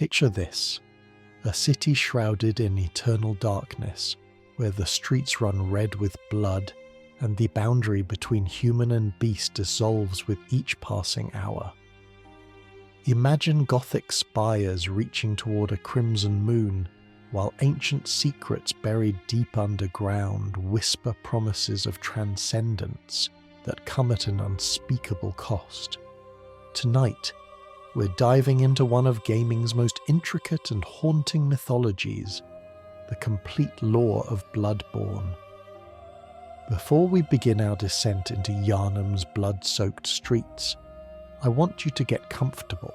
Picture this: a city shrouded in eternal darkness, where the streets run red with blood, and the boundary between human and beast dissolves with each passing hour. Imagine Gothic spires reaching toward a crimson moon, while ancient secrets buried deep underground whisper promises of transcendence that come at an unspeakable cost. Tonight, we're diving into one of gaming's most intricate and haunting mythologies, the complete lore of Bloodborne. Before we begin our descent into Yharnam's blood-soaked streets, I want you to get comfortable.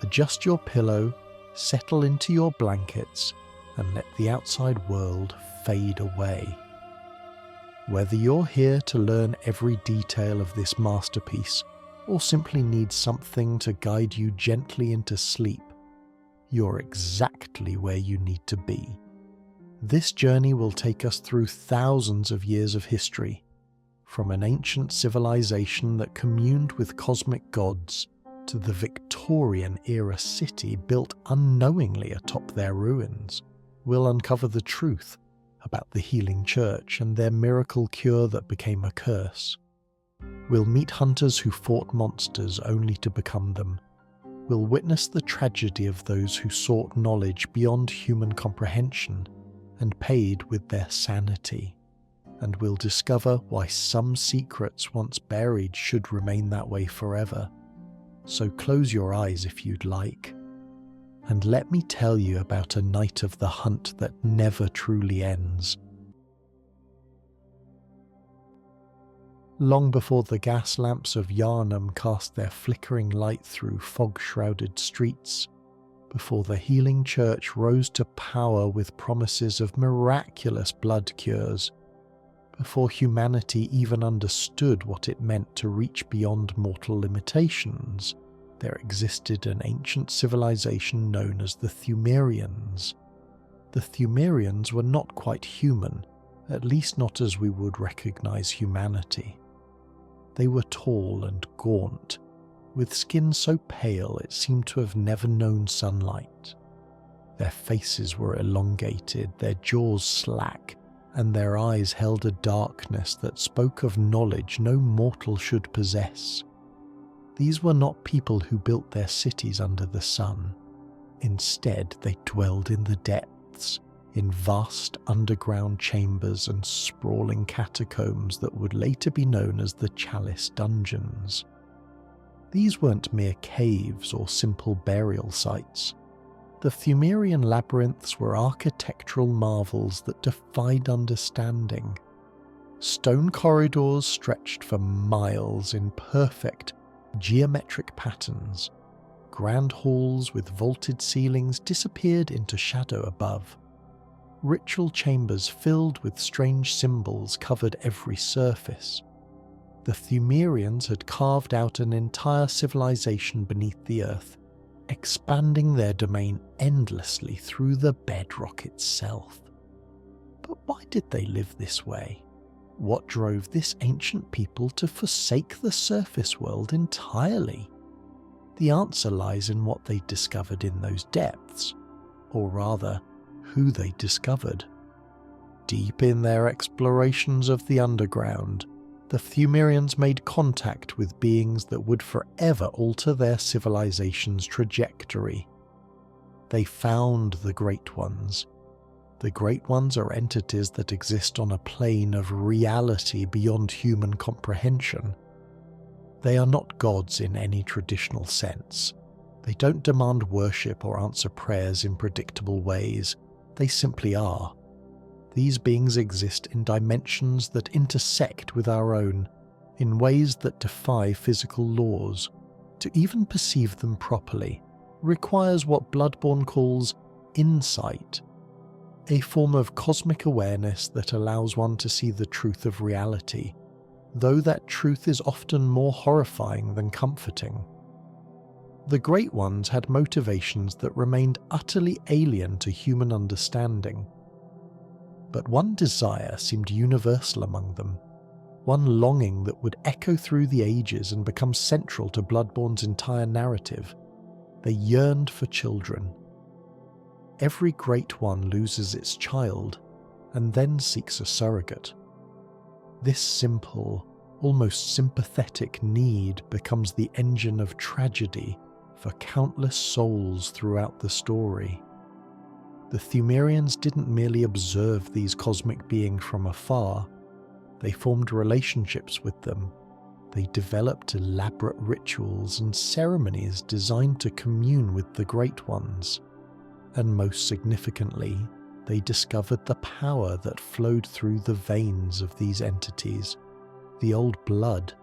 Adjust your pillow, settle into your blankets, and let the outside world fade away. Whether you're here to learn every detail of this masterpiece, or simply need something to guide you gently into sleep, you're exactly where you need to be. This journey will take us through thousands of years of history, from an ancient civilization that communed with cosmic gods to the Victorian-era city built unknowingly atop their ruins. We'll uncover the truth about the healing church and their miracle cure that became a curse. We'll meet hunters who fought monsters only to become them. We'll witness the tragedy of those who sought knowledge beyond human comprehension and paid with their sanity. And we'll discover why some secrets once buried should remain that way forever. So close your eyes if you'd like. And let me tell you about a night of the hunt that never truly ends. Long before the gas lamps of Yharnam cast their flickering light through fog-shrouded streets, before the healing church rose to power with promises of miraculous blood cures, before humanity even understood what it meant to reach beyond mortal limitations, there existed an ancient civilization known as the Pthumerians. The Pthumerians were not quite human, at least not as we would recognize humanity. They were tall and gaunt, with skin so pale it seemed to have never known sunlight. Their faces were elongated, their jaws slack, and their eyes held a darkness that spoke of knowledge no mortal should possess. These were not people who built their cities under the sun. Instead, they dwelled in the depths, in vast underground chambers and sprawling catacombs that would later be known as the Chalice Dungeons. These weren't mere caves or simple burial sites. The Pthumerian labyrinths were architectural marvels that defied understanding. Stone corridors stretched for miles in perfect, geometric patterns. Grand halls with vaulted ceilings disappeared into shadow above. Ritual chambers filled with strange symbols covered every surface. The Pthumerians had carved out an entire civilization beneath the earth, expanding their domain endlessly through the bedrock itself. But why did they live this way? What drove this ancient people to forsake the surface world entirely? The answer lies in what they discovered in those depths, or rather, who they discovered. Deep in their explorations of the underground, the Pthumerians made contact with beings that would forever alter their civilization's trajectory. They found the Great Ones. The Great Ones are entities that exist on a plane of reality beyond human comprehension. They are not gods in any traditional sense. They don't demand worship or answer prayers in predictable ways. They simply are. These beings exist in dimensions that intersect with our own, in ways that defy physical laws. To even perceive them properly requires what Bloodborne calls insight, a form of cosmic awareness that allows one to see the truth of reality, though that truth is often more horrifying than comforting. The Great Ones had motivations that remained utterly alien to human understanding. But one desire seemed universal among them, one longing that would echo through the ages and become central to Bloodborne's entire narrative. They yearned for children, every Great One loses its child and then seeks a surrogate. This simple, almost sympathetic need becomes the engine of tragedy for countless souls throughout the story. The Pthumerians didn't merely observe these cosmic beings from afar, they formed relationships with them. They developed elaborate rituals and ceremonies designed to commune with the Great Ones. And most significantly, they discovered the power that flowed through the veins of these entities, the old blood.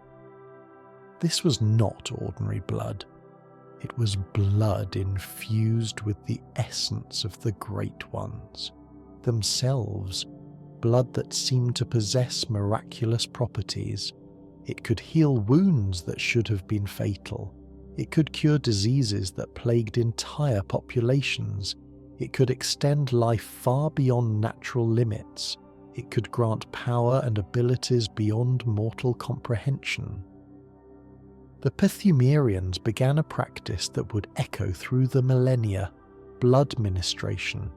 This was not ordinary blood. It was blood infused with the essence of the Great Ones, themselves, blood that seemed to possess miraculous properties. It could heal wounds that should have been fatal. It could cure diseases that plagued entire populations. It could extend life far beyond natural limits. It could grant power and abilities beyond mortal comprehension. The Pthumerians began a practice that would echo through the millennia: blood ministration.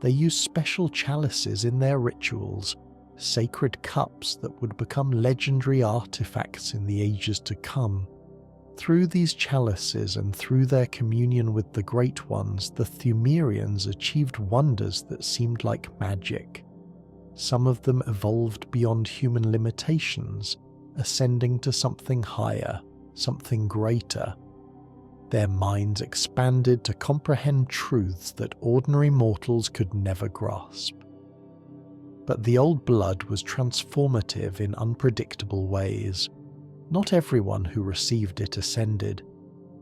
They used special chalices in their rituals, sacred cups that would become legendary artifacts in the ages to come. Through these chalices and through their communion with the Great Ones, the Pthumerians achieved wonders that seemed like magic. Some of them evolved beyond human limitations, ascending to something higher, something greater. Their minds expanded to comprehend truths that ordinary mortals could never grasp. But the old blood was transformative in unpredictable ways. Not everyone who received it ascended.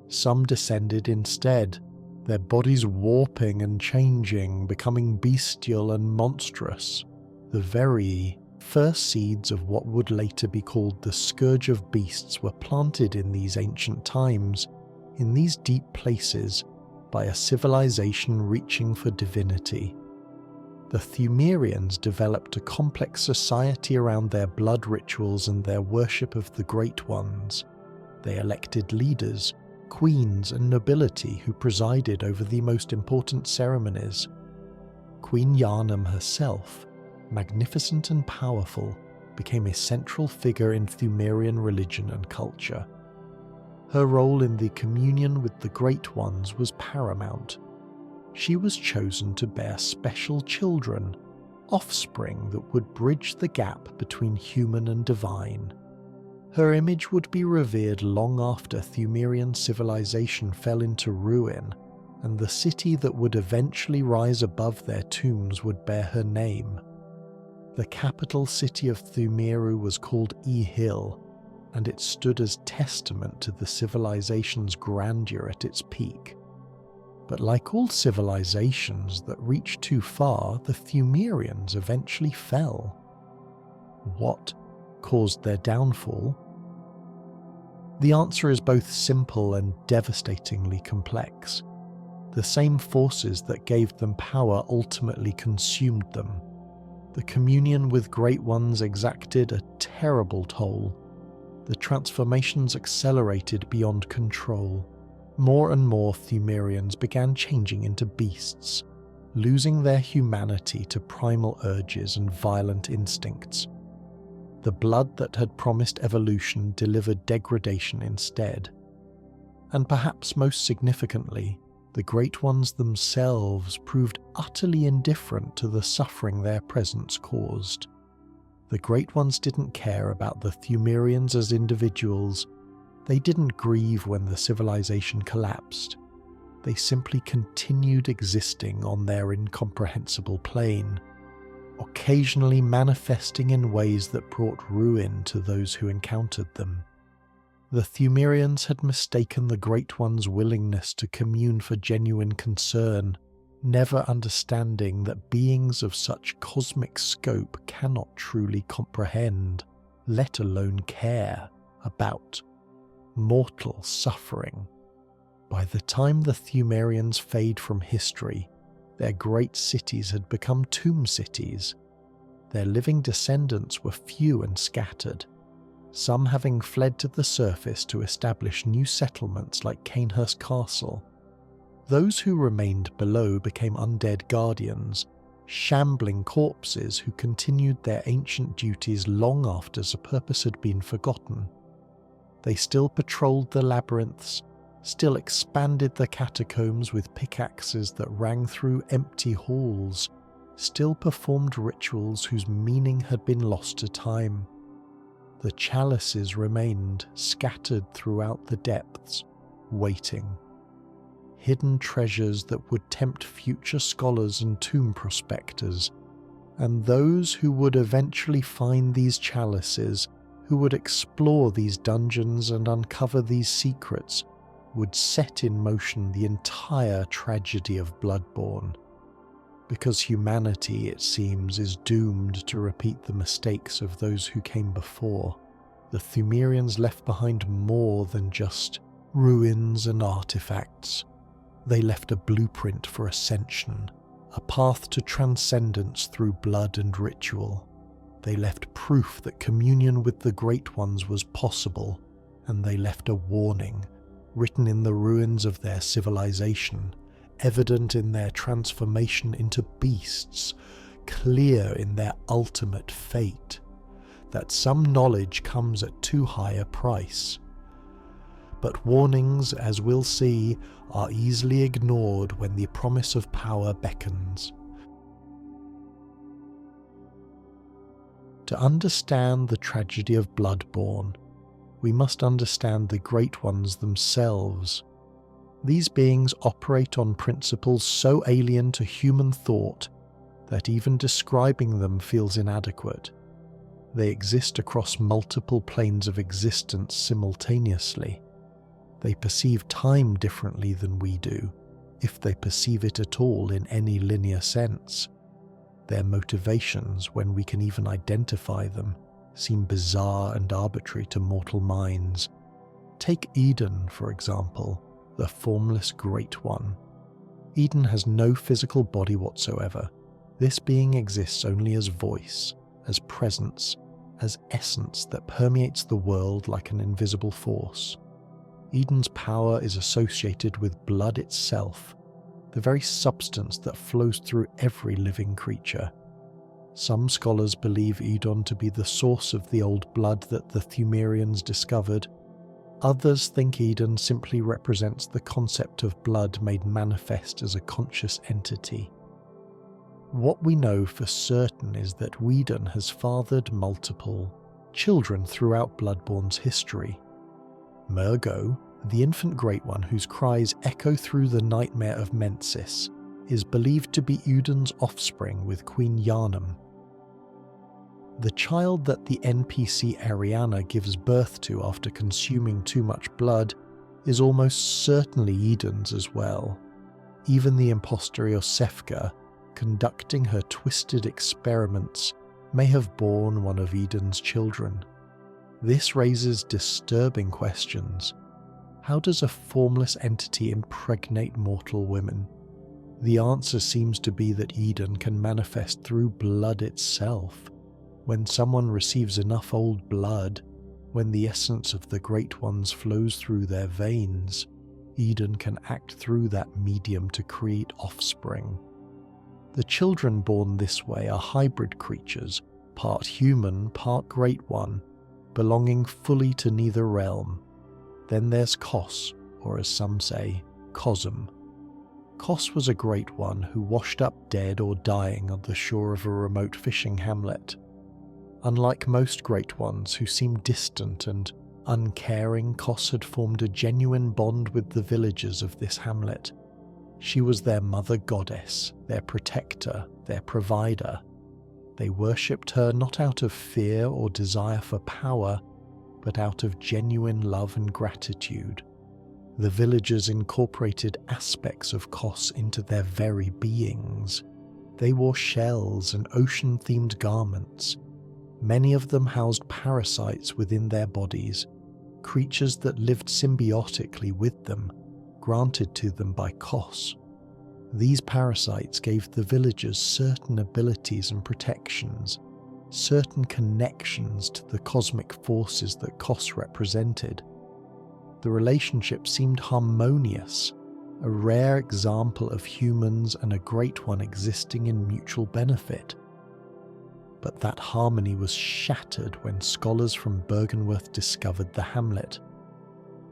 Some descended instead, their bodies warping and changing, becoming bestial and monstrous. The very first seeds of what would later be called the Scourge of Beasts were planted in these ancient times, in these deep places, by a civilization reaching for divinity. The Pthumerians developed a complex society around their blood rituals and their worship of the Great Ones. They elected leaders, queens and nobility who presided over the most important ceremonies. Queen Yharnam herself, magnificent and powerful, became a central figure in Pthumerian religion and culture. Her role in the communion with the Great Ones was paramount. She was chosen to bear special children, offspring that would bridge the gap between human and divine. Her image would be revered long after Pthumerian civilization fell into ruin, and the city that would eventually rise above their tombs would bear her name. The capital city of Pthumeru was called E-Hill, and it stood as testament to the civilization's grandeur at its peak. But like all civilizations that reached too far, the Pthumerians eventually fell. What caused their downfall? The answer is both simple and devastatingly complex. The same forces that gave them power ultimately consumed them. The communion with Great Ones exacted a terrible toll. The transformations accelerated beyond control. More and more Pthumerians began changing into beasts, losing their humanity to primal urges and violent instincts. The blood that had promised evolution delivered degradation instead. And perhaps most significantly, the Great Ones themselves proved utterly indifferent to the suffering their presence caused. The Great Ones didn't care about the Pthumerians as individuals. They didn't grieve when the civilization collapsed. They simply continued existing on their incomprehensible plane, occasionally manifesting in ways that brought ruin to those who encountered them. The Pthumerians had mistaken the Great One's willingness to commune for genuine concern, never understanding that beings of such cosmic scope cannot truly comprehend, let alone care, about mortal suffering. By the time the Pthumerians fade from history, their great cities had become tomb cities. Their living descendants were few and scattered, some having fled to the surface to establish new settlements like Cainhurst Castle. Those who remained below became undead guardians, shambling corpses who continued their ancient duties long after the purpose had been forgotten. They still patrolled the labyrinths, still expanded the catacombs with pickaxes that rang through empty halls, still performed rituals whose meaning had been lost to time. The chalices remained scattered throughout the depths, waiting. Hidden treasures that would tempt future scholars and tomb prospectors, and those who would eventually find these chalices, who would explore these dungeons and uncover these secrets, would set in motion the entire tragedy of Bloodborne. Because humanity, it seems, is doomed to repeat the mistakes of those who came before, the Pthumerians left behind more than just ruins and artifacts. They left a blueprint for ascension, a path to transcendence through blood and ritual. They left proof that communion with the Great Ones was possible, and they left a warning, written in the ruins of their civilization, evident in their transformation into beasts, clear in their ultimate fate, that some knowledge comes at too high a price. But warnings, as we'll see, are easily ignored when the promise of power beckons. To understand the tragedy of Bloodborne, we must understand the Great Ones themselves. These beings operate on principles so alien to human thought that even describing them feels inadequate. They exist across multiple planes of existence simultaneously. They perceive time differently than we do, if they perceive it at all in any linear sense. Their motivations, when we can even identify them, seem bizarre and arbitrary to mortal minds. Take Eden, for example, the formless Great One. Eden has no physical body whatsoever. This being exists only as voice, as presence, as essence that permeates the world like an invisible force. Eden's power is associated with blood itself, the very substance that flows through every living creature. Some scholars believe Eden to be the source of the old blood that the Pthumerians discovered. Others think Eden simply represents the concept of blood made manifest as a conscious entity. What we know for certain is that Eden has fathered multiple children throughout Bloodborne's history. Murgo, the infant Great One whose cries echo through the nightmare of Mensis, is believed to be Eden's offspring with Queen Yharnam. The child that the NPC Ariana gives birth to after consuming too much blood is almost certainly Eden's as well. Even the impostor Iosefka, conducting her twisted experiments, may have borne one of Eden's children. This raises disturbing questions. How does a formless entity impregnate mortal women? The answer seems to be that Eden can manifest through blood itself. When someone receives enough old blood, when the essence of the Great Ones flows through their veins, Eden can act through that medium to create offspring. The children born this way are hybrid creatures, part human, part Great One, belonging fully to neither realm. Then there's Kos, or as some say, Cosm. Kos was a Great One who washed up dead or dying on the shore of a remote fishing hamlet. Unlike most Great Ones who seem distant and uncaring, Kos had formed a genuine bond with the villagers of this hamlet. She was their mother goddess, their protector, their provider. They worshipped her not out of fear or desire for power, but out of genuine love and gratitude. The villagers incorporated aspects of Kos into their very beings. They wore shells and ocean-themed garments. Many of them housed parasites within their bodies, creatures that lived symbiotically with them, granted to them by Kos. These parasites gave the villagers certain abilities and protections, certain connections to the cosmic forces that Kos represented. The relationship seemed harmonious, a rare example of humans and a Great One existing in mutual benefit. But that harmony was shattered when scholars from Byrgenwerth discovered the Hamlet.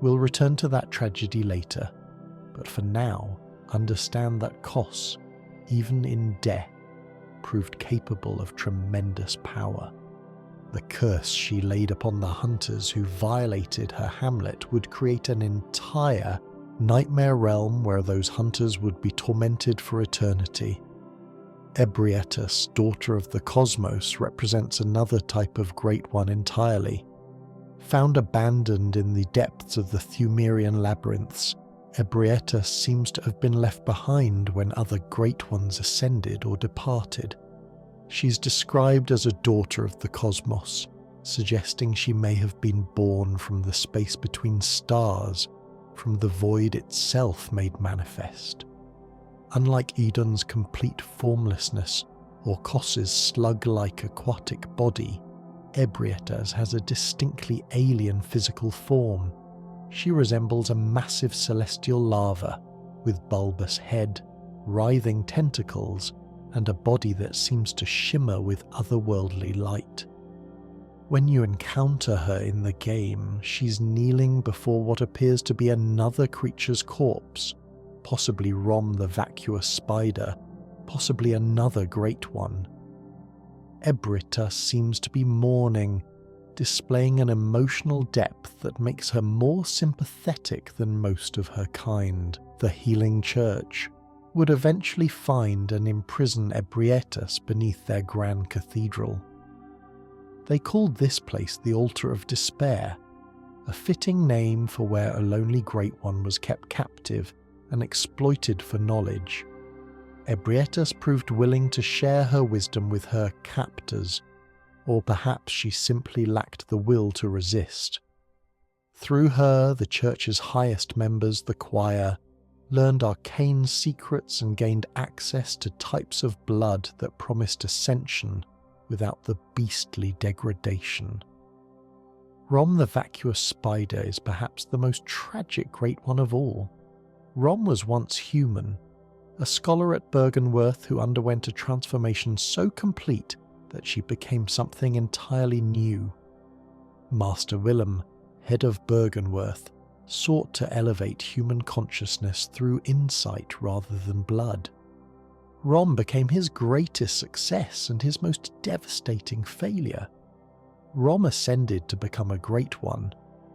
We'll return to that tragedy later, but for now, understand that Kos, even in death, proved capable of tremendous power. The curse she laid upon the hunters who violated her hamlet would create an entire nightmare realm where those hunters would be tormented for eternity. Ebrietas, daughter of the cosmos, represents another type of Great One entirely. Found abandoned in the depths of the Pthumerian labyrinths, Ebrietas seems to have been left behind when other Great Ones ascended or departed. She's described as a daughter of the cosmos, suggesting she may have been born from the space between stars, from the void itself made manifest. Unlike Edon's complete formlessness or Kos's slug-like aquatic body, Ebrietas has a distinctly alien physical form. She resembles a massive celestial lava with bulbous head, writhing tentacles, and a body that seems to shimmer with otherworldly light. When you encounter her in the game, she's kneeling before what appears to be another creature's corpse, possibly Rom the vacuous spider, possibly another Great One. Ebrietas seems to be mourning, displaying an emotional depth that makes her more sympathetic than most of her kind. The Healing Church would eventually find and imprison Ebrietas beneath their grand cathedral. They called this place the Altar of Despair, a fitting name for where a lonely Great One was kept captive and exploited for knowledge. Ebrietas proved willing to share her wisdom with her captors, or perhaps she simply lacked the will to resist. Through her, the church's highest members, the choir, learned arcane secrets and gained access to types of blood that promised ascension without the beastly degradation. Rom the vacuous spider is perhaps the most tragic Great One of all. Rom was once human, a scholar at Byrgenwerth who underwent a transformation so complete that she became something entirely new. Master Willem, head of Byrgenwerth, sought to elevate human consciousness through insight rather than blood. Rom became his greatest success and his most devastating failure. Rom ascended to become a Great One,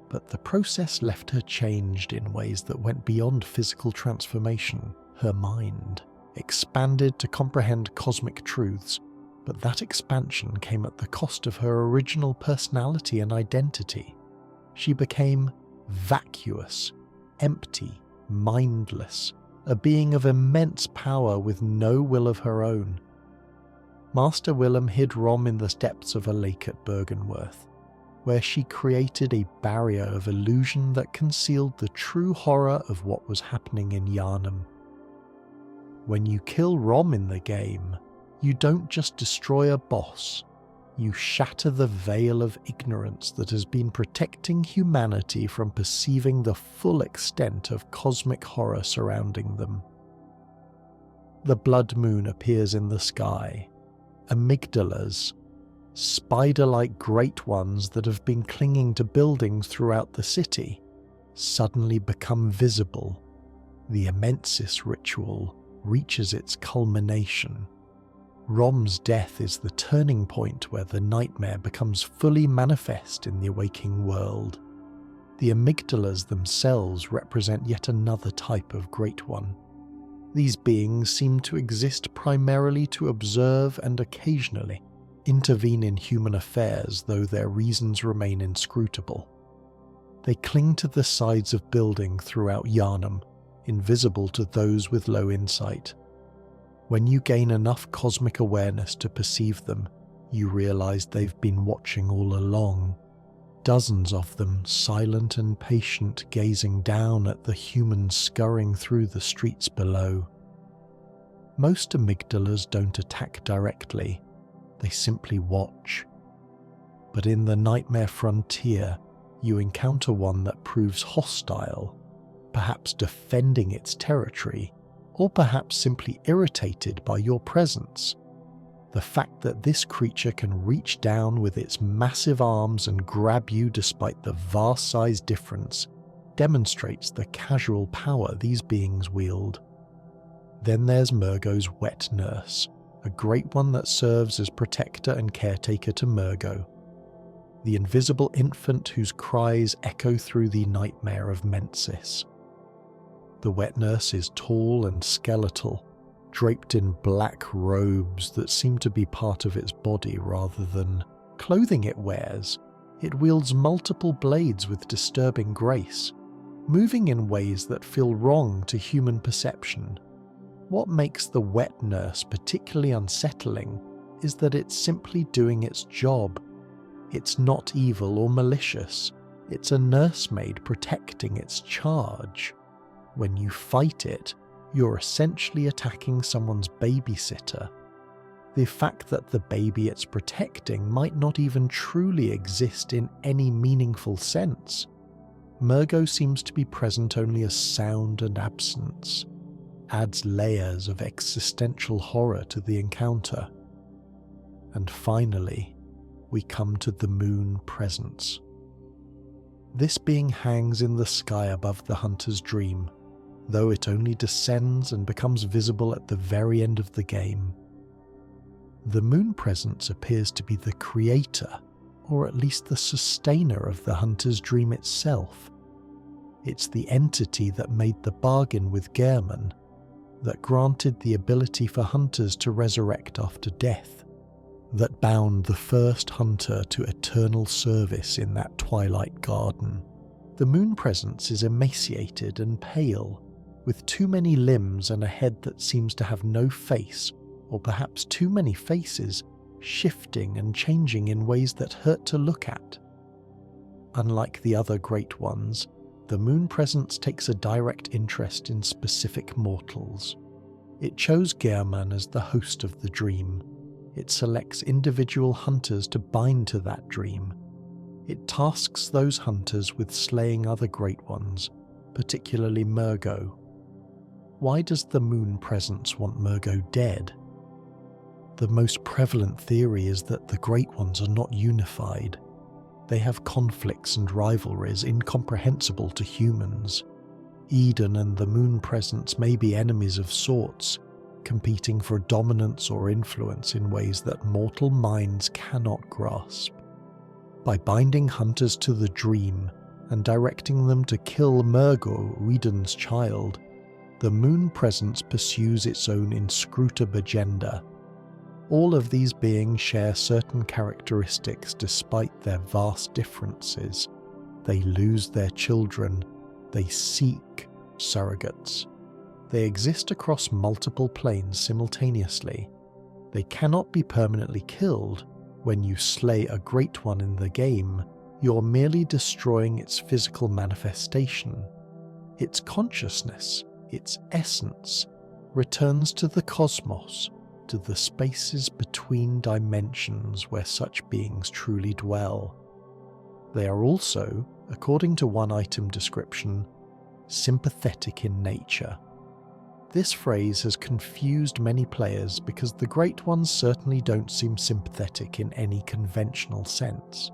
but the process left her changed in ways that went beyond physical transformation. Her mind expanded to comprehend cosmic truths, but that expansion came at the cost of her original personality and identity. She became vacuous, empty, mindless, a being of immense power with no will of her own. Master Willem hid Rom in the depths of a lake at Byrgenwerth, where she created a barrier of illusion that concealed the true horror of what was happening in Yharnam. When you kill Rom in the game, you don't just destroy a boss, you shatter the veil of ignorance that has been protecting humanity from perceiving the full extent of cosmic horror surrounding them. The blood moon appears in the sky. Amygdalas, spider-like Great Ones that have been clinging to buildings throughout the city, suddenly become visible. The Mensis ritual reaches its culmination. Rom's death is the turning point where the nightmare becomes fully manifest in the waking world. The amygdalas themselves represent yet another type of Great One. These beings seem to exist primarily to observe and occasionally intervene in human affairs, though their reasons remain inscrutable. They cling to the sides of buildings throughout Yharnam, invisible to those with low insight. When you gain enough cosmic awareness to perceive them, you realize they've been watching all along. Dozens of them, silent and patient, gazing down at the humans scurrying through the streets below. Most amygdalas don't attack directly, they simply watch. But in the nightmare frontier, you encounter one that proves hostile, perhaps defending its territory, or perhaps simply irritated by your presence. The fact that this creature can reach down with its massive arms and grab you despite the vast size difference demonstrates the casual power these beings wield. Then there's Murgo's wet nurse, a great one that serves as protector and caretaker to Murgo, the invisible infant whose cries echo through the nightmare of Mensis. The wet nurse is tall and skeletal, draped in black robes that seem to be part of its body rather than clothing it wears. It wields multiple blades with disturbing grace, moving in ways that feel wrong to human perception. What makes the wet nurse particularly unsettling is that it's simply doing its job. It's not evil or malicious. It's a nursemaid protecting its charge. When you fight it, you're essentially attacking someone's babysitter. The fact that the baby it's protecting might not even truly exist in any meaningful sense. Murgo seems to be present only as sound and absence, adds layers of existential horror to the encounter. And finally, we come to the moon presence. This being hangs in the sky above the hunter's dream, though it only descends and becomes visible at the very end of the game. The moon presence appears to be the creator, or at least the sustainer of the hunter's dream itself. It's the entity that made the bargain with Gehrman, that granted the ability for hunters to resurrect after death, that bound the first hunter to eternal service in that twilight garden. The moon presence is emaciated and pale, with too many limbs and a head that seems to have no face, or perhaps too many faces, shifting and changing in ways that hurt to look at. Unlike the other great ones, the moon presence takes a direct interest in specific mortals. It chose Gehrman as the host of the dream. It selects individual hunters to bind to that dream. It tasks those hunters with slaying other great ones, particularly Murgo. Why does the moon presence want Murgo dead? The most prevalent theory is that the Great Ones are not unified. They have conflicts and rivalries incomprehensible to humans. Eden and the moon presence may be enemies of sorts, competing for dominance or influence in ways that mortal minds cannot grasp. By binding hunters to the dream and directing them to kill Murgo, Eden's child, the moon presence pursues its own inscrutable agenda. All of these beings share certain characteristics despite their vast differences. They lose their children. They seek surrogates. They exist across multiple planes simultaneously. They cannot be permanently killed. When you slay a great one in the game, you're merely destroying its physical manifestation. Its consciousness, its essence, returns to the cosmos, to the spaces between dimensions where such beings truly dwell. They are also, according to one item description, sympathetic in nature. This phrase has confused many players because the Great Ones certainly don't seem sympathetic in any conventional sense.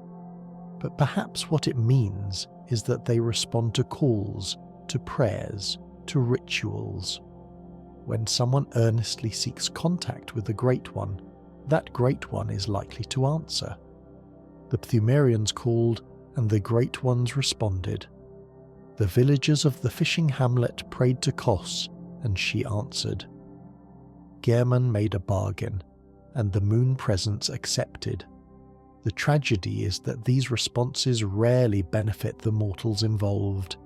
But perhaps what it means is that they respond to calls, to prayers, to rituals. When someone earnestly seeks contact with the Great One, that Great One is likely to answer. The Pthumerians called, and the Great Ones responded. The villagers of the fishing hamlet prayed to Kos, and she answered. Gehrman made a bargain, and the moon presence accepted. The tragedy is that these responses rarely benefit the mortals involved.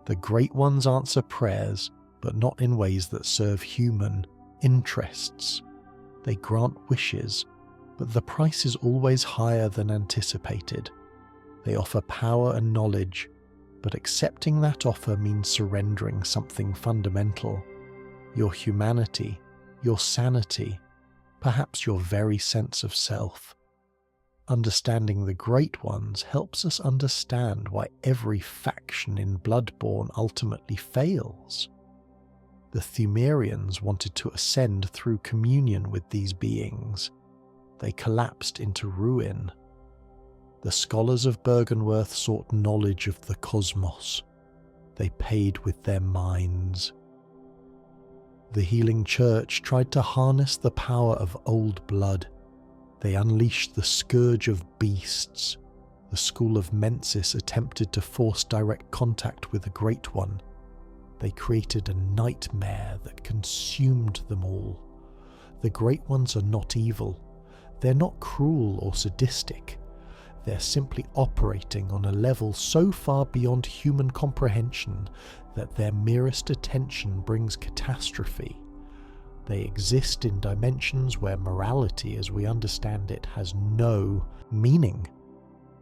The Great Ones answer prayers, but not in ways that serve human interests. They grant wishes, but the price is always higher than anticipated. They offer power and knowledge, but accepting that offer means surrendering something fundamental. Your humanity, your sanity, perhaps your very sense of self. Understanding the Great Ones helps us understand why every faction in Bloodborne ultimately fails. The Pthumerians wanted to ascend through communion with these beings. They collapsed into ruin. The scholars of Byrgenwerth sought knowledge of the cosmos. They paid with their minds. The Healing Church tried to harness the power of old blood. They unleashed the Scourge of Beasts. The School of Mensis attempted to force direct contact with the Great One. They created a nightmare that consumed them all. The Great Ones are not evil. They're not cruel or sadistic. They're simply operating on a level so far beyond human comprehension that their merest attention brings catastrophe. They exist in dimensions where morality as we understand it has no meaning.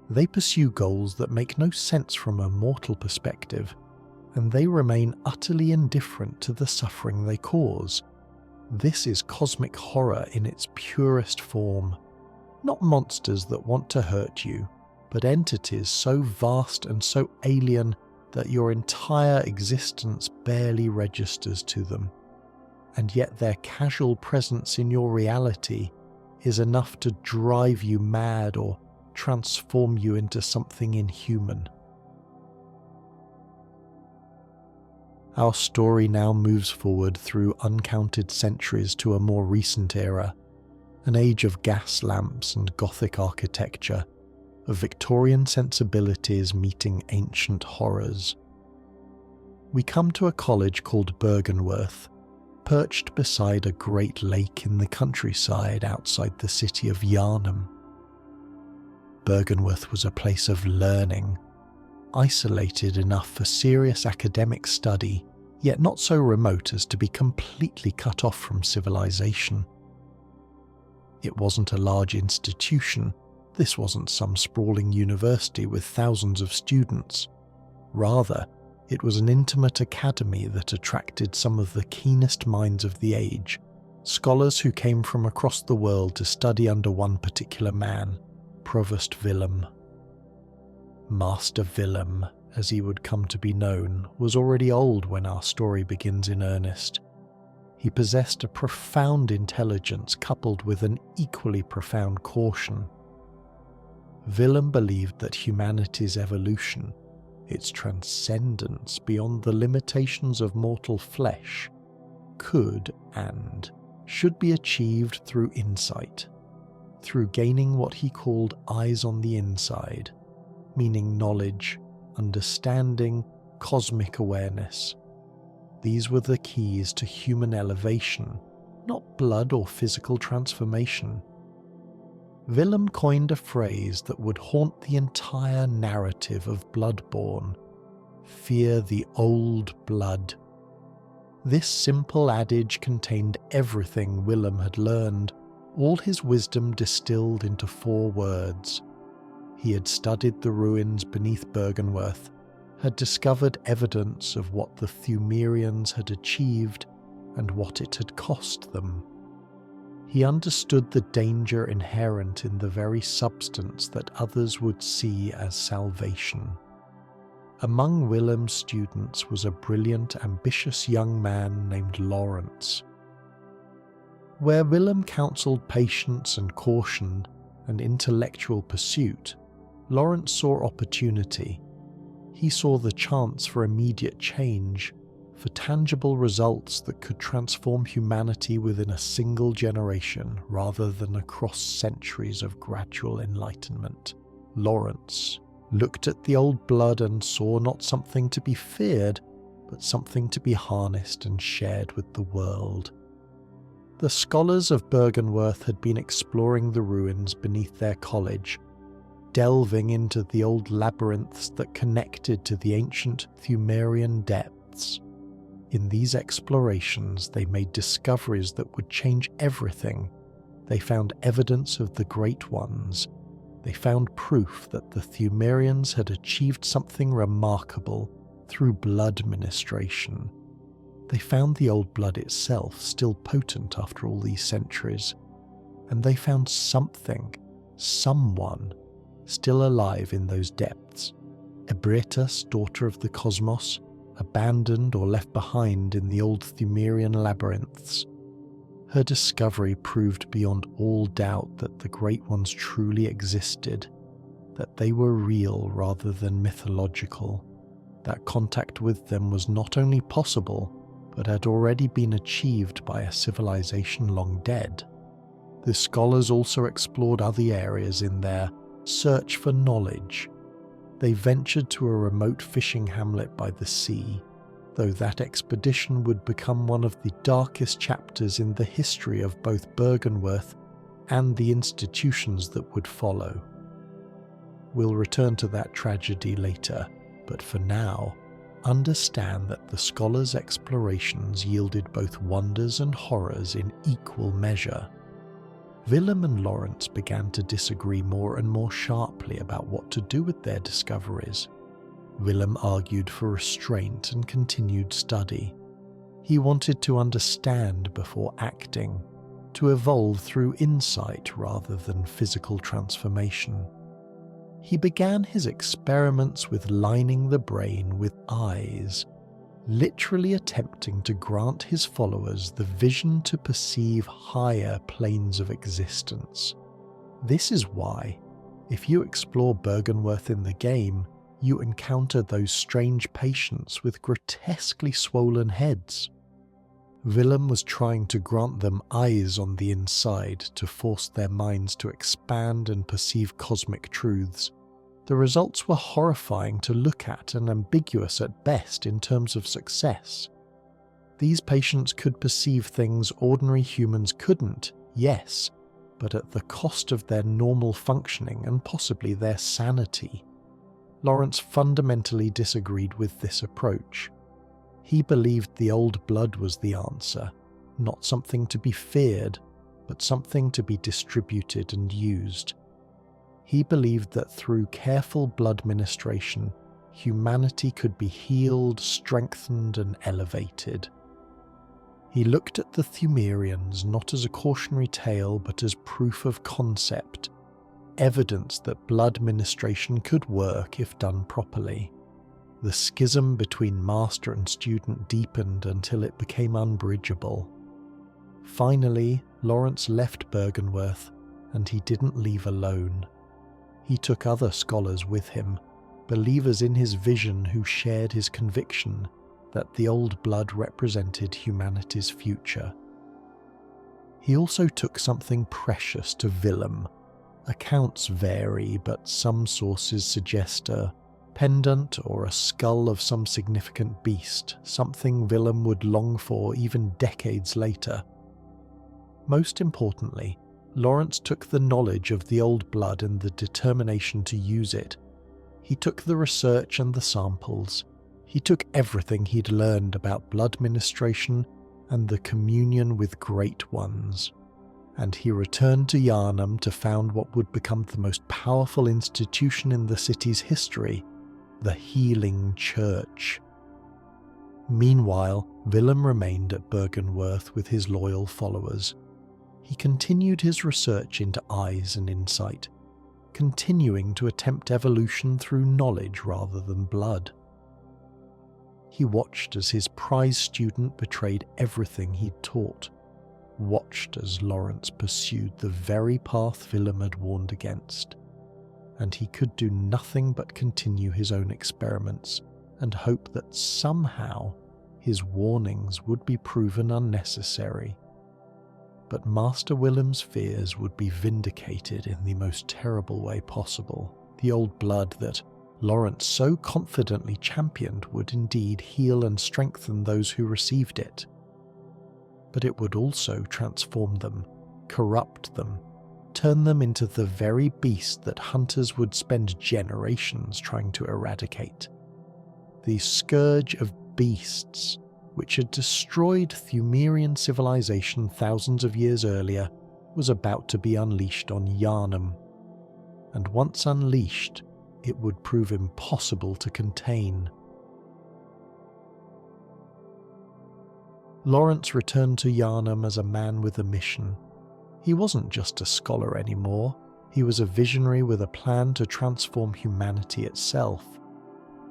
They pursue goals that make no sense from a mortal perspective, and they remain utterly indifferent to the suffering they cause. This is cosmic horror in its purest form. Not monsters that want to hurt you, but entities so vast and so alien that your entire existence barely registers to them. And yet their casual presence in your reality is enough to drive you mad or transform you into something inhuman. Our story now moves forward through uncounted centuries to a more recent era, an age of gas lamps and Gothic architecture, of Victorian sensibilities meeting ancient horrors. We come to a college called Byrgenwerth, perched beside a great lake in the countryside outside the city of Yharnam. Byrgenwerth was a place of learning, isolated enough for serious academic study, yet not so remote as to be completely cut off from civilization. It wasn't a large institution. This wasn't some sprawling university with thousands of students. Rather, it was an intimate academy that attracted some of the keenest minds of the age, scholars who came from across the world to study under one particular man, Provost Willem. Master Willem, as he would come to be known, was already old when our story begins in earnest. He possessed a profound intelligence coupled with an equally profound caution. Willem believed that humanity's evolution, its transcendence beyond the limitations of mortal flesh, could and should be achieved through insight, through gaining what he called eyes on the inside, meaning knowledge, understanding, cosmic awareness. These were the keys to human elevation, not blood or physical transformation. Willem coined a phrase that would haunt the entire narrative of Bloodborne: fear the old blood. This simple adage contained everything Willem had learned, all his wisdom distilled into 4 words. He had studied the ruins beneath Byrgenwerth, had discovered evidence of what the Pthumerians had achieved and what it had cost them. He understood the danger inherent in the very substance that others would see as salvation. Among Willem's students was a brilliant, ambitious young man named Lawrence. Where Willem counselled patience and caution and intellectual pursuit, Lawrence saw opportunity. He saw the chance for immediate change, for tangible results that could transform humanity within a single generation rather than across centuries of gradual enlightenment. Lawrence looked at the old blood and saw not something to be feared, but something to be harnessed and shared with the world. The scholars of Byrgenwerth had been exploring the ruins beneath their college, delving into the old labyrinths that connected to the ancient Pthumerian depths. In these explorations, they made discoveries that would change everything. They found evidence of the Great Ones. They found proof that the Pthumerians had achieved something remarkable through blood ministration. They found the old blood itself still potent after all these centuries. And they found something someone still alive in those depths. Ebritus, daughter of the cosmos, abandoned or left behind in the old Pthumerian labyrinths. Her discovery proved beyond all doubt that the Great Ones truly existed, that they were real rather than mythological, that contact with them was not only possible, but had already been achieved by a civilization long dead. The scholars also explored other areas in their search for knowledge. They ventured to a remote fishing hamlet by the sea, though that expedition would become one of the darkest chapters in the history of both Byrgenwerth and the institutions that would follow. We'll return to that tragedy later, but for now, understand that the scholars' explorations yielded both wonders and horrors in equal measure. Willem and Lawrence began to disagree more and more sharply about what to do with their discoveries. Willem argued for restraint and continued study. He wanted to understand before acting, to evolve through insight rather than physical transformation. He began his experiments with lining the brain with eyes, literally attempting to grant his followers the vision to perceive higher planes of existence. This is why, if you explore Byrgenwerth in the game, you encounter those strange patients with grotesquely swollen heads. Willem was trying to grant them eyes on the inside to force their minds to expand and perceive cosmic truths. The results were horrifying to look at and ambiguous at best in terms of success. These patients could perceive things ordinary humans couldn't, yes, but at the cost of their normal functioning and possibly their sanity. Lawrence fundamentally disagreed with this approach. He believed the old blood was the answer, not something to be feared, but something to be distributed and used. He believed that through careful blood ministration, humanity could be healed, strengthened, and elevated. He looked at the Pthumerians not as a cautionary tale but as proof of concept, evidence that blood ministration could work if done properly. The schism between master and student deepened until it became unbridgeable. Finally, Lawrence left Byrgenwerth, and he didn't leave alone. He took other scholars with him, believers in his vision who shared his conviction that the old blood represented humanity's future. He also took something precious to Willem. Accounts vary, but some sources suggest a pendant or a skull of some significant beast, something Willem would long for even decades later. Most importantly, Lawrence took the knowledge of the old blood and the determination to use it. He took the research and the samples. He took everything he'd learned about blood ministration and the communion with great ones. And he returned to Yharnam to found what would become the most powerful institution in the city's history, the Healing Church. Meanwhile, Willem remained at Byrgenwerth with his loyal followers. He continued his research into eyes and insight, continuing to attempt evolution through knowledge rather than blood. He watched as his prize student betrayed everything he'd taught, watched as Lawrence pursued the very path Willem had warned against, and he could do nothing but continue his own experiments and hope that somehow his warnings would be proven unnecessary. But Master Willem's fears would be vindicated in the most terrible way possible. The old blood that Lawrence so confidently championed would indeed heal and strengthen those who received it. But it would also transform them, corrupt them, turn them into the very beast that hunters would spend generations trying to eradicate. The Scourge of Beasts, which had destroyed Pthumerian civilization thousands of years earlier, was about to be unleashed on Yharnam. And once unleashed, it would prove impossible to contain. Lawrence returned to Yharnam as a man with a mission. He wasn't just a scholar anymore, He was a visionary with a plan to transform humanity itself.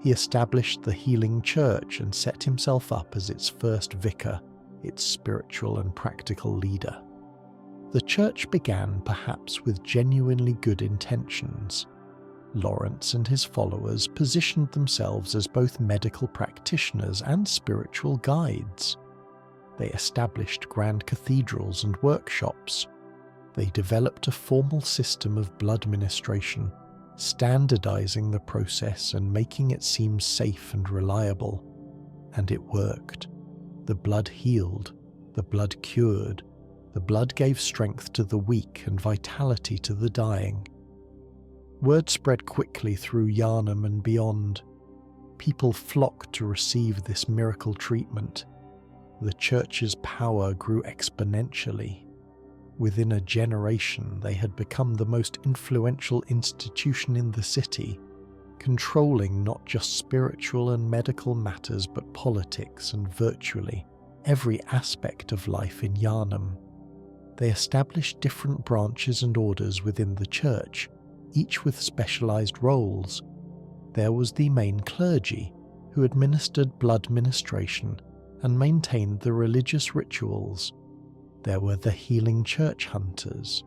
He established the healing church and set himself up as its first vicar, its spiritual and practical leader. The church began perhaps with genuinely good intentions. Lawrence and his followers positioned themselves as both medical practitioners and spiritual guides. They established grand cathedrals and workshops. They developed a formal system of blood ministration, standardizing the process and making it seem safe and reliable. And it worked. The blood healed, the blood cured, the blood gave strength to the weak and vitality to the dying. Word spread quickly through Yharnam and beyond. People flocked to receive this miracle treatment. The church's power grew exponentially. Within a generation, they had become the most influential institution in the city, controlling not just spiritual and medical matters but politics and virtually every aspect of life in Yharnam. They established different branches and orders within the church, each with specialized roles. There was the main clergy, who administered blood ministration and maintained the religious rituals. There were the healing church hunters,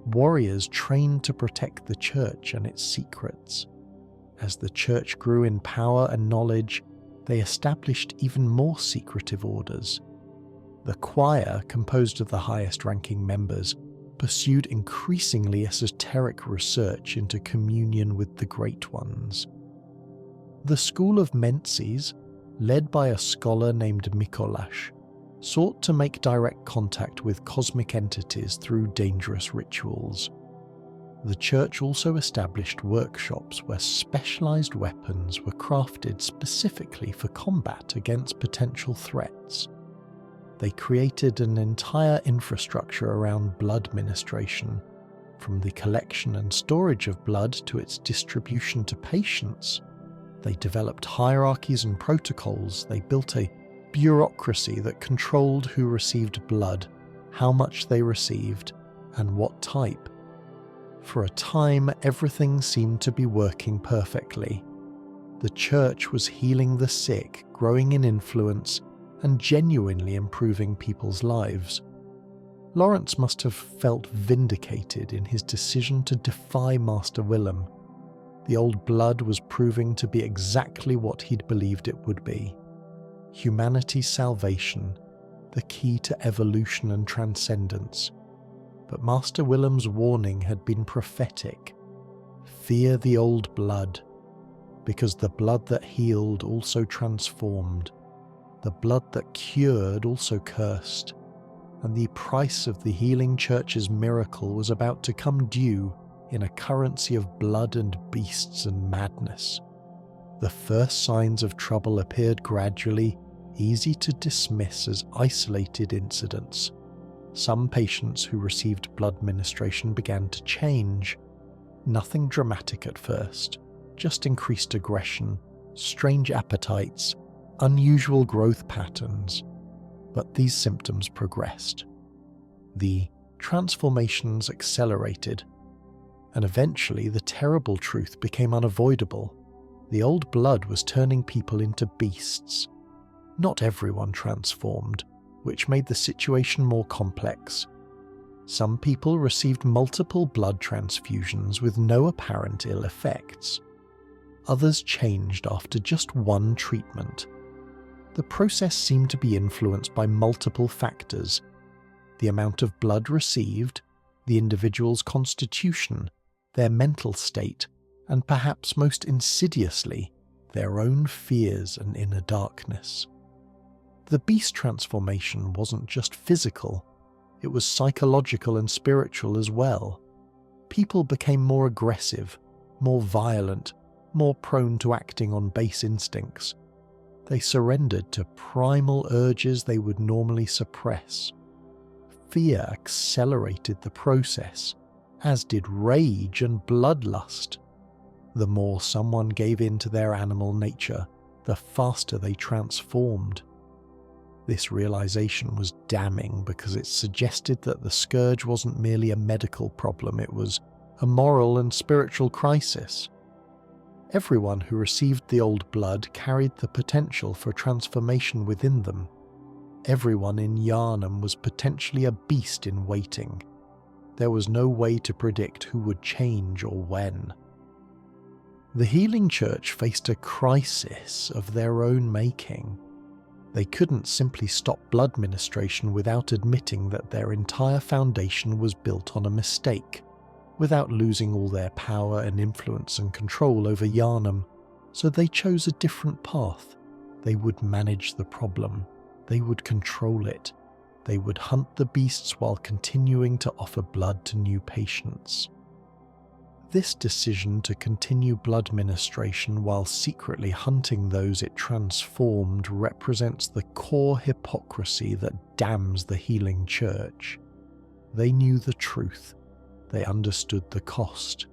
warriors trained to protect the church and its secrets. As the church grew in power and knowledge, they established even more secretive orders. The choir, composed of the highest-ranking members, pursued increasingly esoteric research into communion with the Great Ones. The School of Mensis, led by a scholar named Mikolash, sought to make direct contact with cosmic entities through dangerous rituals. The church also established workshops where specialized weapons were crafted specifically for combat against potential threats. They created an entire infrastructure around blood ministration, from the collection and storage of blood to its distribution to patients. They developed hierarchies and protocols. They built a bureaucracy that controlled who received blood, how much they received, and what type. For a time, everything seemed to be working perfectly. The church was healing the sick, growing in influence, and genuinely improving people's lives. Lawrence must have felt vindicated in his decision to defy Master Willem. The old blood was proving to be exactly what he'd believed it would be. Humanity's salvation, the key to evolution and transcendence. But Master Willem's warning had been prophetic. Fear the old blood, because the blood that healed also transformed. The blood that cured also cursed, and the price of the healing church's miracle was about to come due in a currency of blood and beasts and madness. The first signs of trouble appeared gradually, easy to dismiss as isolated incidents. Some patients who received blood ministration began to change. Nothing dramatic at first, just increased aggression, strange appetites, unusual growth patterns, but these symptoms progressed. The transformations accelerated, and eventually the terrible truth became unavoidable. The old blood was turning people into beasts. Not everyone transformed, which made the situation more complex. Some people received multiple blood transfusions with no apparent ill effects. Others changed after just one treatment. The process seemed to be influenced by multiple factors: the amount of blood received, the individual's constitution, their mental state, and perhaps most insidiously, their own fears and inner darkness. The beast transformation wasn't just physical, it was psychological and spiritual as well. People became more aggressive, more violent, more prone to acting on base instincts. They surrendered to primal urges they would normally suppress. Fear accelerated the process, as did rage and bloodlust. The more someone gave in to their animal nature, the faster they transformed. This realization was damning because it suggested that the scourge wasn't merely a medical problem, it was a moral and spiritual crisis. Everyone who received the old blood carried the potential for transformation within them. Everyone in Yharnam was potentially a beast in waiting. There was no way to predict who would change or when. The Healing Church faced a crisis of their own making. They couldn't simply stop blood ministration without admitting that their entire foundation was built on a mistake, without losing all their power and influence and control over Yharnam, so they chose a different path. They would manage the problem. They would control it. They would hunt the beasts while continuing to offer blood to new patients. This decision to continue blood ministration while secretly hunting those it transformed represents the core hypocrisy that damns the Healing Church. They knew the truth. They understood the cost.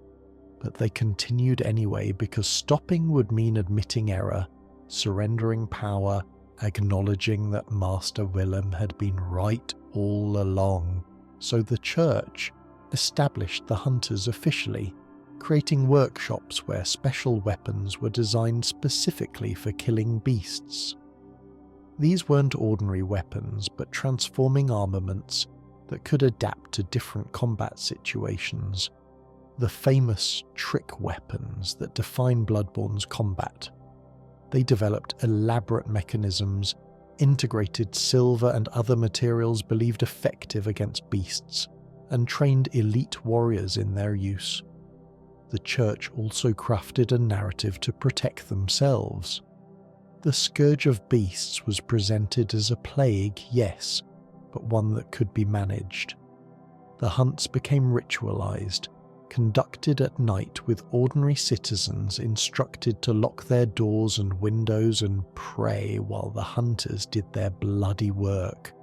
But they continued anyway because stopping would mean admitting error, surrendering power, acknowledging that Master Willem had been right all along. So the Church established the hunters officially, creating workshops where special weapons were designed specifically for killing beasts. These weren't ordinary weapons, but transforming armaments that could adapt to different combat situations. The famous trick weapons that define Bloodborne's combat. They developed elaborate mechanisms, integrated silver and other materials believed effective against beasts, and trained elite warriors in their use. The Church also crafted a narrative to protect themselves. The Scourge of Beasts was presented as a plague, yes, but one that could be managed. The hunts became ritualized, conducted at night with ordinary citizens instructed to lock their doors and windows and pray while the hunters did their bloody work.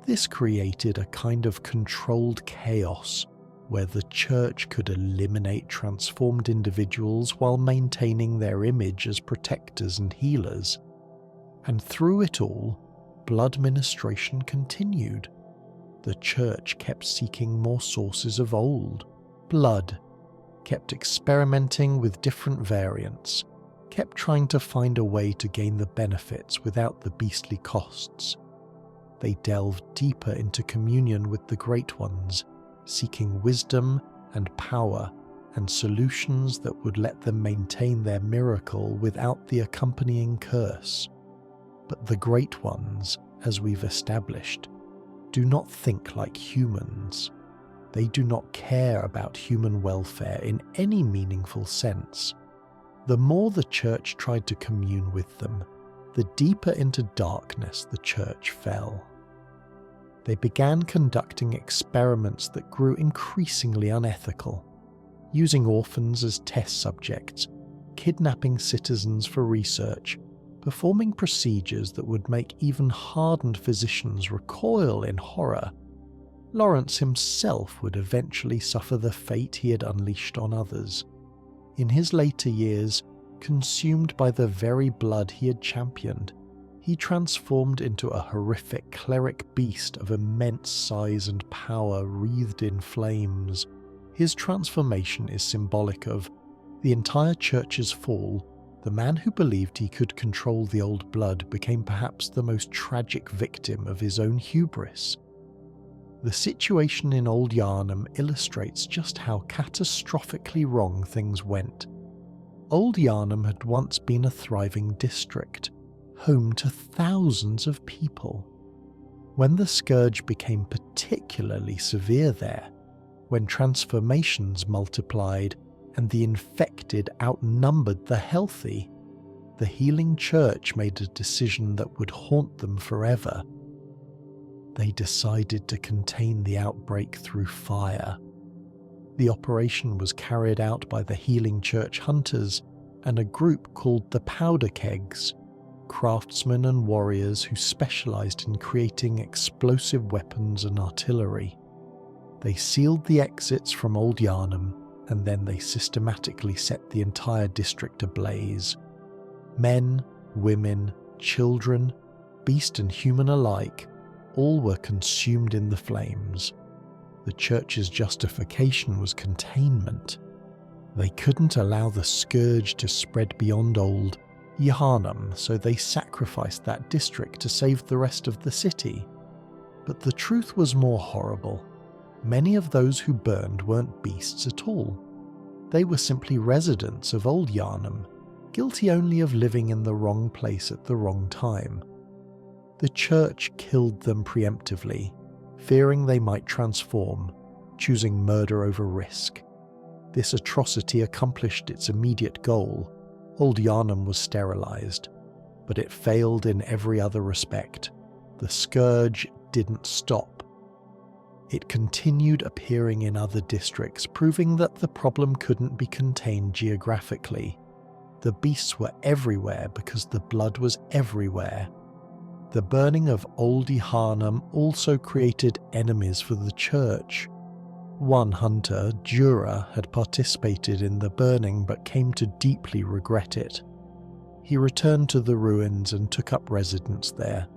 This created a kind of controlled chaos where the Church could eliminate transformed individuals while maintaining their image as protectors and healers. And through it all, blood ministration continued. The Church kept seeking more sources of old blood, kept experimenting with different variants, kept trying to find a way to gain the benefits without the beastly costs. They delved deeper into communion with the Great Ones, seeking wisdom and power and solutions that would let them maintain their miracle without the accompanying curse. But the Great Ones, as we've established, do not think like humans. They do not care about human welfare in any meaningful sense. The more the Church tried to commune with them, the deeper into darkness the Church fell. They began conducting experiments that grew increasingly unethical, using orphans as test subjects, kidnapping citizens for research, performing procedures that would make even hardened physicians recoil in horror. Lawrence himself would eventually suffer the fate he had unleashed on others. In his later years, consumed by the very blood he had championed, he transformed into a horrific cleric beast of immense size and power wreathed in flames. His transformation is symbolic of the entire Church's fall. The man who believed he could control the old blood became perhaps the most tragic victim of his own hubris. The situation in Old Yharnam illustrates just how catastrophically wrong things went. Old Yharnam had once been a thriving district, home to thousands of people. When the scourge became particularly severe there, when transformations multiplied and the infected outnumbered the healthy, the Healing Church made a decision that would haunt them forever. They decided to contain the outbreak through fire. The operation was carried out by the Healing Church hunters and a group called the Powder Kegs, craftsmen and warriors who specialized in creating explosive weapons and artillery. They sealed the exits from Old Yharnam, and then they systematically set the entire district ablaze. Men, women, children, beast and human alike, all were consumed in the flames. The church's justification was containment. They couldn't allow the scourge to spread beyond Old Yharnam, so they sacrificed that district to save the rest of the city. But the truth was more horrible. Many of those who burned weren't beasts at all. They were simply residents of Old Yharnam, guilty only of living in the wrong place at the wrong time. The church killed them preemptively, fearing they might transform, choosing murder over risk. This atrocity accomplished its immediate goal. Old Yharnam was sterilized, but it failed in every other respect. The scourge didn't stop. It continued appearing in other districts, proving that the problem couldn't be contained geographically. The beasts were everywhere because the blood was everywhere. The burning of Old Yharnam also created enemies for the church. One hunter, Jura, had participated in the burning but came to deeply regret it. He returned to the ruins and took up residence there,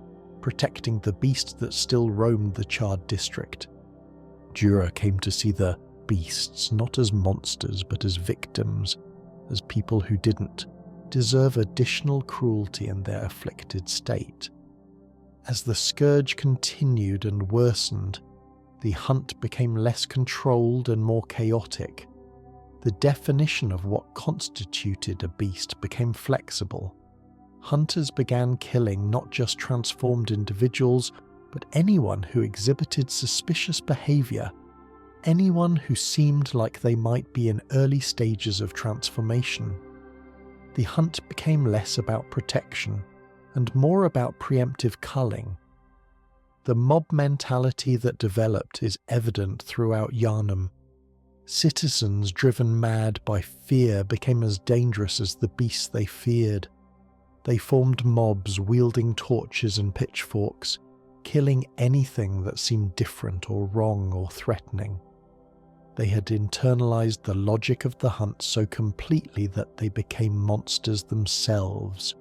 protecting the beast that still roamed the charred district. Jura came to see the beasts not as monsters but as victims, as people who didn't deserve additional cruelty in their afflicted state. As the scourge continued and worsened, the hunt became less controlled and more chaotic. The definition of what constituted a beast became flexible. Hunters began killing not just transformed individuals, but anyone who exhibited suspicious behavior, anyone who seemed like they might be in early stages of transformation. The hunt became less about protection and more about preemptive culling. The mob mentality that developed is evident throughout Yharnam. Citizens driven mad by fear became as dangerous as the beasts they feared. They formed mobs wielding torches and pitchforks, killing anything that seemed different or wrong or threatening. They had internalized the logic of the hunt so completely that they became monsters themselves,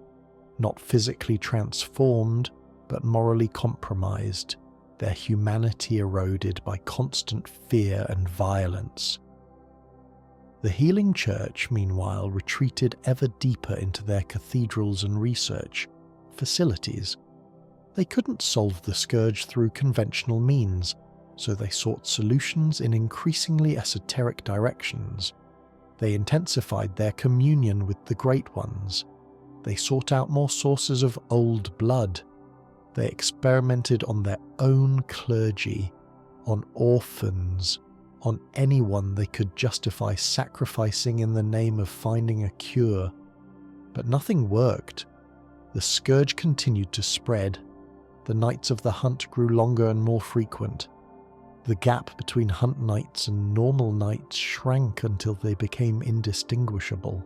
not physically transformed, but morally compromised, their humanity eroded by constant fear and violence. The healing church, meanwhile, retreated ever deeper into their cathedrals and research facilities. They couldn't solve the scourge through conventional means, so they sought solutions in increasingly esoteric directions. They intensified their communion with the Great Ones. They sought out more sources of old blood. They experimented on their own clergy, on orphans, on anyone they could justify sacrificing in the name of finding a cure. But nothing worked. The scourge continued to spread. The nights of the hunt grew longer and more frequent. The gap between hunt nights and normal nights shrank until they became indistinguishable.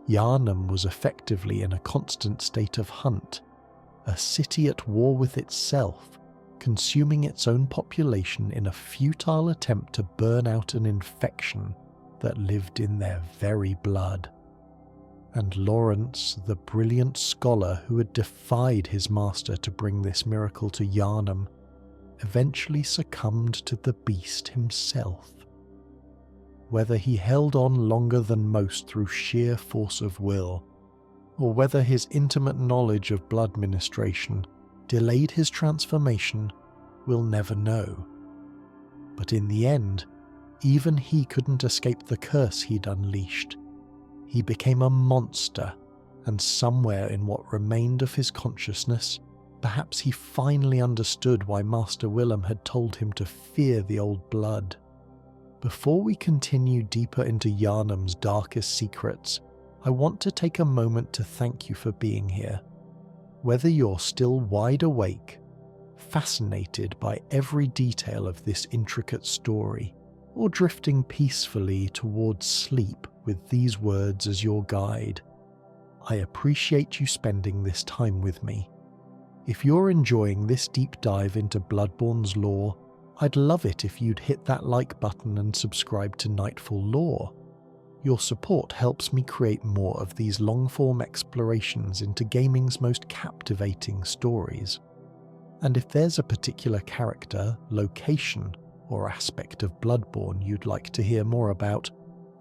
Yharnam was effectively in a constant state of hunt, a city at war with itself, consuming its own population in a futile attempt to burn out an infection that lived in their very blood. And Lawrence, the brilliant scholar who had defied his master to bring this miracle to Yharnam, eventually succumbed to the beast himself. Whether he held on longer than most through sheer force of will, or whether his intimate knowledge of blood ministration delayed his transformation, we'll never know. But in the end, even he couldn't escape the curse he'd unleashed. He became a monster, and somewhere in what remained of his consciousness, perhaps he finally understood why Master Willem had told him to fear the old blood. Before we continue deeper into Yharnam's darkest secrets, I want to take a moment to thank you for being here. Whether you're still wide awake, fascinated by every detail of this intricate story, or drifting peacefully towards sleep with these words as your guide, I appreciate you spending this time with me. If you're enjoying this deep dive into Bloodborne's lore, I'd love it if you'd hit that like button and subscribe to Nightfall Lore. Your support helps me create more of these long-form explorations into gaming's most captivating stories. And if there's a particular character, location, or aspect of Bloodborne you'd like to hear more about,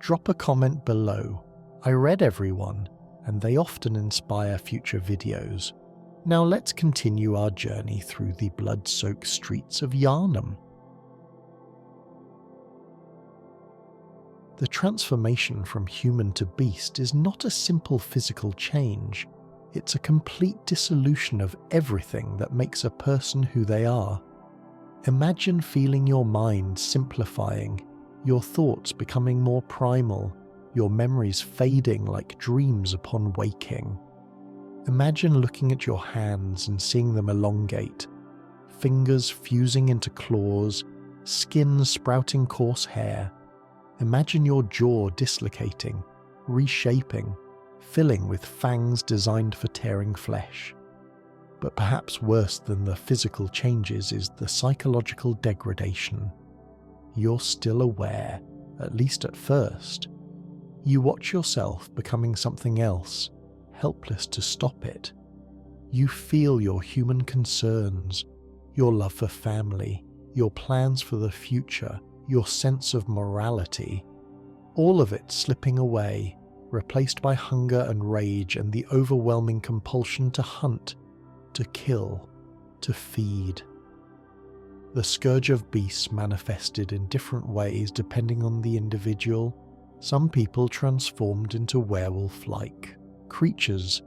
drop a comment below. I read everyone, and they often inspire future videos. Now let's continue our journey through the blood-soaked streets of Yharnam. The transformation from human to beast is not a simple physical change. It's a complete dissolution of everything that makes a person who they are. Imagine feeling your mind simplifying, your thoughts becoming more primal, your memories fading like dreams upon waking. Imagine looking at your hands and seeing them elongate, fingers fusing into claws, skin sprouting coarse hair. Imagine your jaw dislocating, reshaping, filling with fangs designed for tearing flesh. But perhaps worse than the physical changes is the psychological degradation. You're still aware, at least at first. You watch yourself becoming something else, helpless to stop it. You feel your human concerns, your love for family, your plans for the future, your sense of morality, all of it slipping away, replaced by hunger and rage and the overwhelming compulsion to hunt, to kill, to feed. The Scourge of Beasts manifested in different ways depending on the individual. Some people transformed into werewolf-like creatures,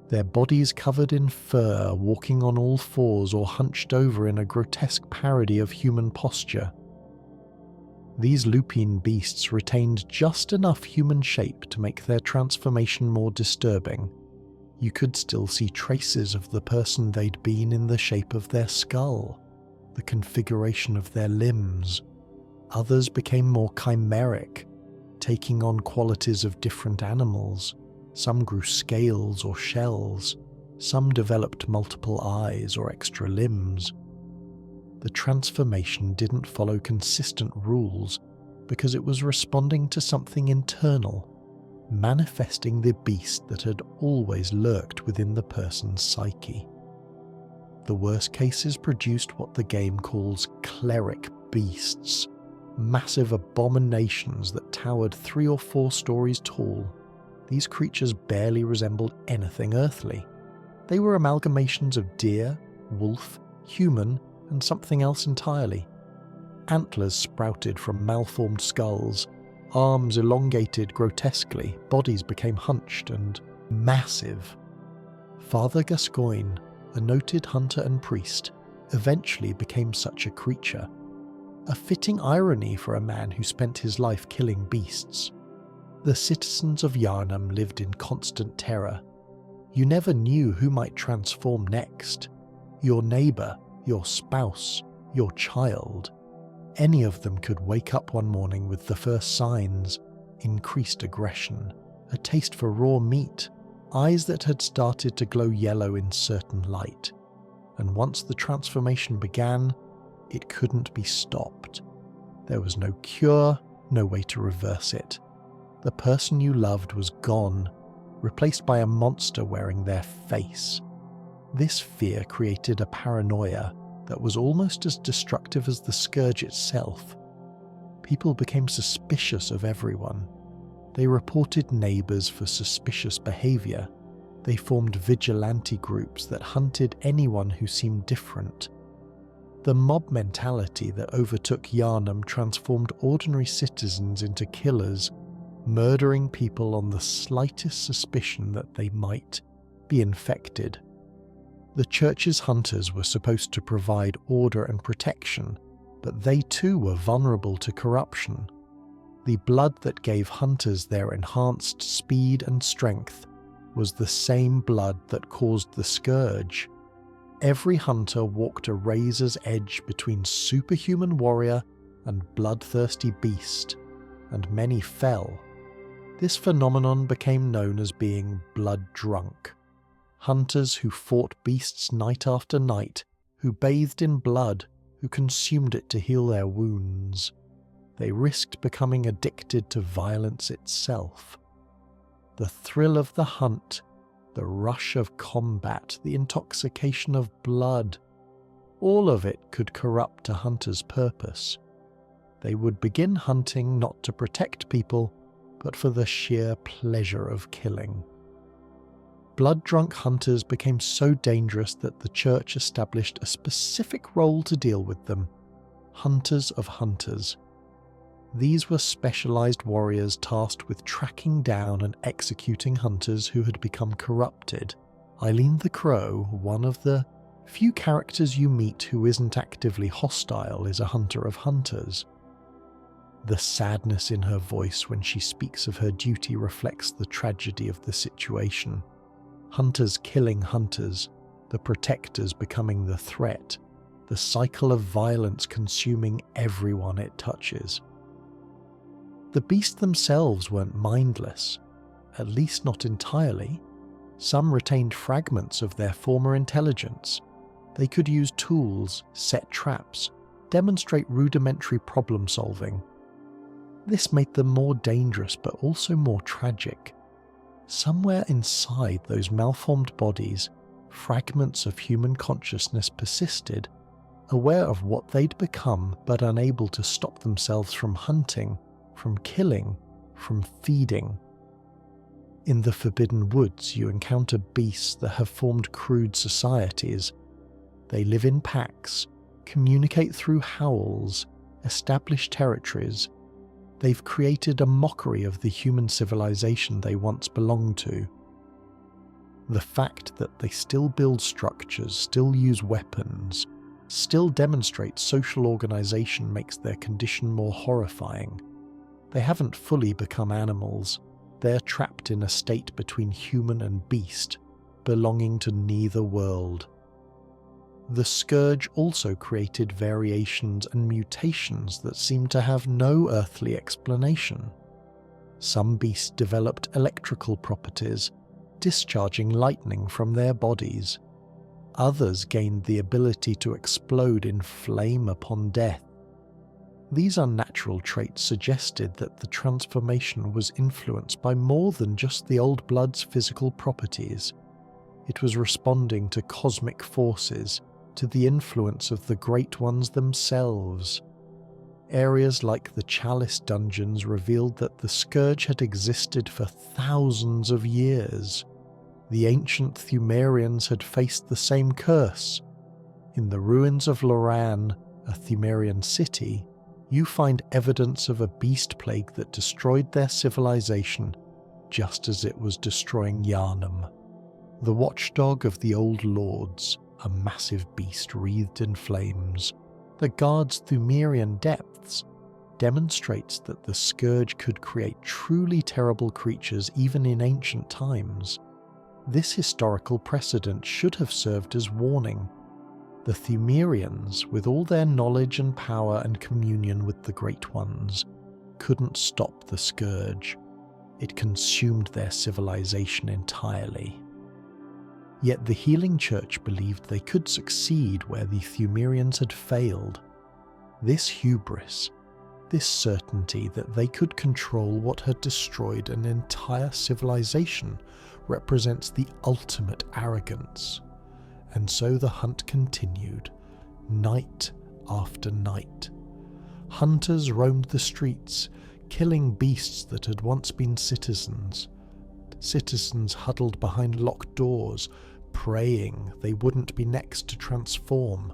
their bodies covered in fur, walking on all fours or hunched over in a grotesque parody of human posture. These lupine beasts retained just enough human shape to make their transformation more disturbing. You could still see traces of the person they'd been in the shape of their skull, the configuration of their limbs. Others became more chimeric, taking on qualities of different animals. Some grew scales or shells. Some developed multiple eyes or extra limbs. The transformation didn't follow consistent rules because it was responding to something internal, manifesting the beast that had always lurked within the person's psyche. The worst cases produced what the game calls cleric beasts, massive abominations that towered 3 or 4 stories tall. These creatures barely resembled anything earthly. They were amalgamations of deer, wolf, human, and something else entirely. Antlers sprouted from malformed skulls, arms elongated grotesquely, bodies became hunched and massive. Father Gascoigne, a noted hunter and priest, eventually became such a creature. A fitting irony for a man who spent his life killing beasts. The citizens of Yharnam lived in constant terror. You never knew who might transform next. Your neighbour, your spouse, your child. Any of them could wake up one morning with the first signs: increased aggression, a taste for raw meat, eyes that had started to glow yellow in certain light. And once the transformation began, it couldn't be stopped. There was no cure, no way to reverse it. The person you loved was gone, replaced by a monster wearing their face. This fear created a paranoia that was almost as destructive as the scourge itself. People became suspicious of everyone. They reported neighbours for suspicious behaviour. They formed vigilante groups that hunted anyone who seemed different. The mob mentality that overtook Yharnam transformed ordinary citizens into killers, murdering people on the slightest suspicion that they might be infected. The church's hunters were supposed to provide order and protection, but they too were vulnerable to corruption. The blood that gave hunters their enhanced speed and strength was the same blood that caused the scourge. Every hunter walked a razor's edge between superhuman warrior and bloodthirsty beast, and many fell. This phenomenon became known as being blood drunk. Hunters who fought beasts night after night, who bathed in blood, who consumed it to heal their wounds. They risked becoming addicted to violence itself. The thrill of the hunt, the rush of combat, the intoxication of blood, all of it could corrupt a hunter's purpose. They would begin hunting not to protect people, but for the sheer pleasure of killing. Blood-drunk hunters became so dangerous that the church established a specific role to deal with them: hunters of hunters. These were specialized warriors tasked with tracking down and executing hunters who had become corrupted. Eileen the Crow, one of the few characters you meet who isn't actively hostile, is a hunter of hunters. The sadness in her voice when she speaks of her duty reflects the tragedy of the situation. Hunters killing hunters, the protectors becoming the threat, the cycle of violence consuming everyone it touches. The beasts themselves weren't mindless, at least not entirely. Some retained fragments of their former intelligence. They could use tools, set traps, demonstrate rudimentary problem solving. This made them more dangerous but also more tragic. Somewhere inside those malformed bodies, fragments of human consciousness persisted, aware of what they'd become but unable to stop themselves from hunting, from killing, from feeding. In the Forbidden Woods, you encounter beasts that have formed crude societies. They live in packs, communicate through howls, establish territories. They've created a mockery of the human civilization they once belonged to. The fact that they still build structures, still use weapons, still demonstrate social organization makes their condition more horrifying. They haven't fully become animals. They're trapped in a state between human and beast, belonging to neither world. The Scourge also created variations and mutations that seem to have no earthly explanation. Some beasts developed electrical properties, discharging lightning from their bodies. Others gained the ability to explode in flame upon death. These unnatural traits suggested that the transformation was influenced by more than just the old blood's physical properties. It was responding to cosmic forces, to the influence of the Great Ones themselves. Areas like the Chalice dungeons revealed that the Scourge had existed for thousands of years. The ancient Pthumerians had faced the same curse. In the ruins of Loran, a Pthumerian city, you find evidence of a beast plague that destroyed their civilization just as it was destroying Yharnam. The watchdog of the old lords, a massive beast wreathed in flames, that guards Pthumerian depths, demonstrates that the Scourge could create truly terrible creatures even in ancient times. This historical precedent should have served as warning. The Pthumerians, with all their knowledge and power and communion with the Great Ones, couldn't stop the Scourge. It consumed their civilization entirely. Yet the Healing Church believed they could succeed where the Pthumerians had failed. This hubris, this certainty that they could control what had destroyed an entire civilization, represents the ultimate arrogance. And so the hunt continued, night after night. Hunters roamed the streets, killing beasts that had once been citizens. Citizens huddled behind locked doors, praying they wouldn't be next to transform.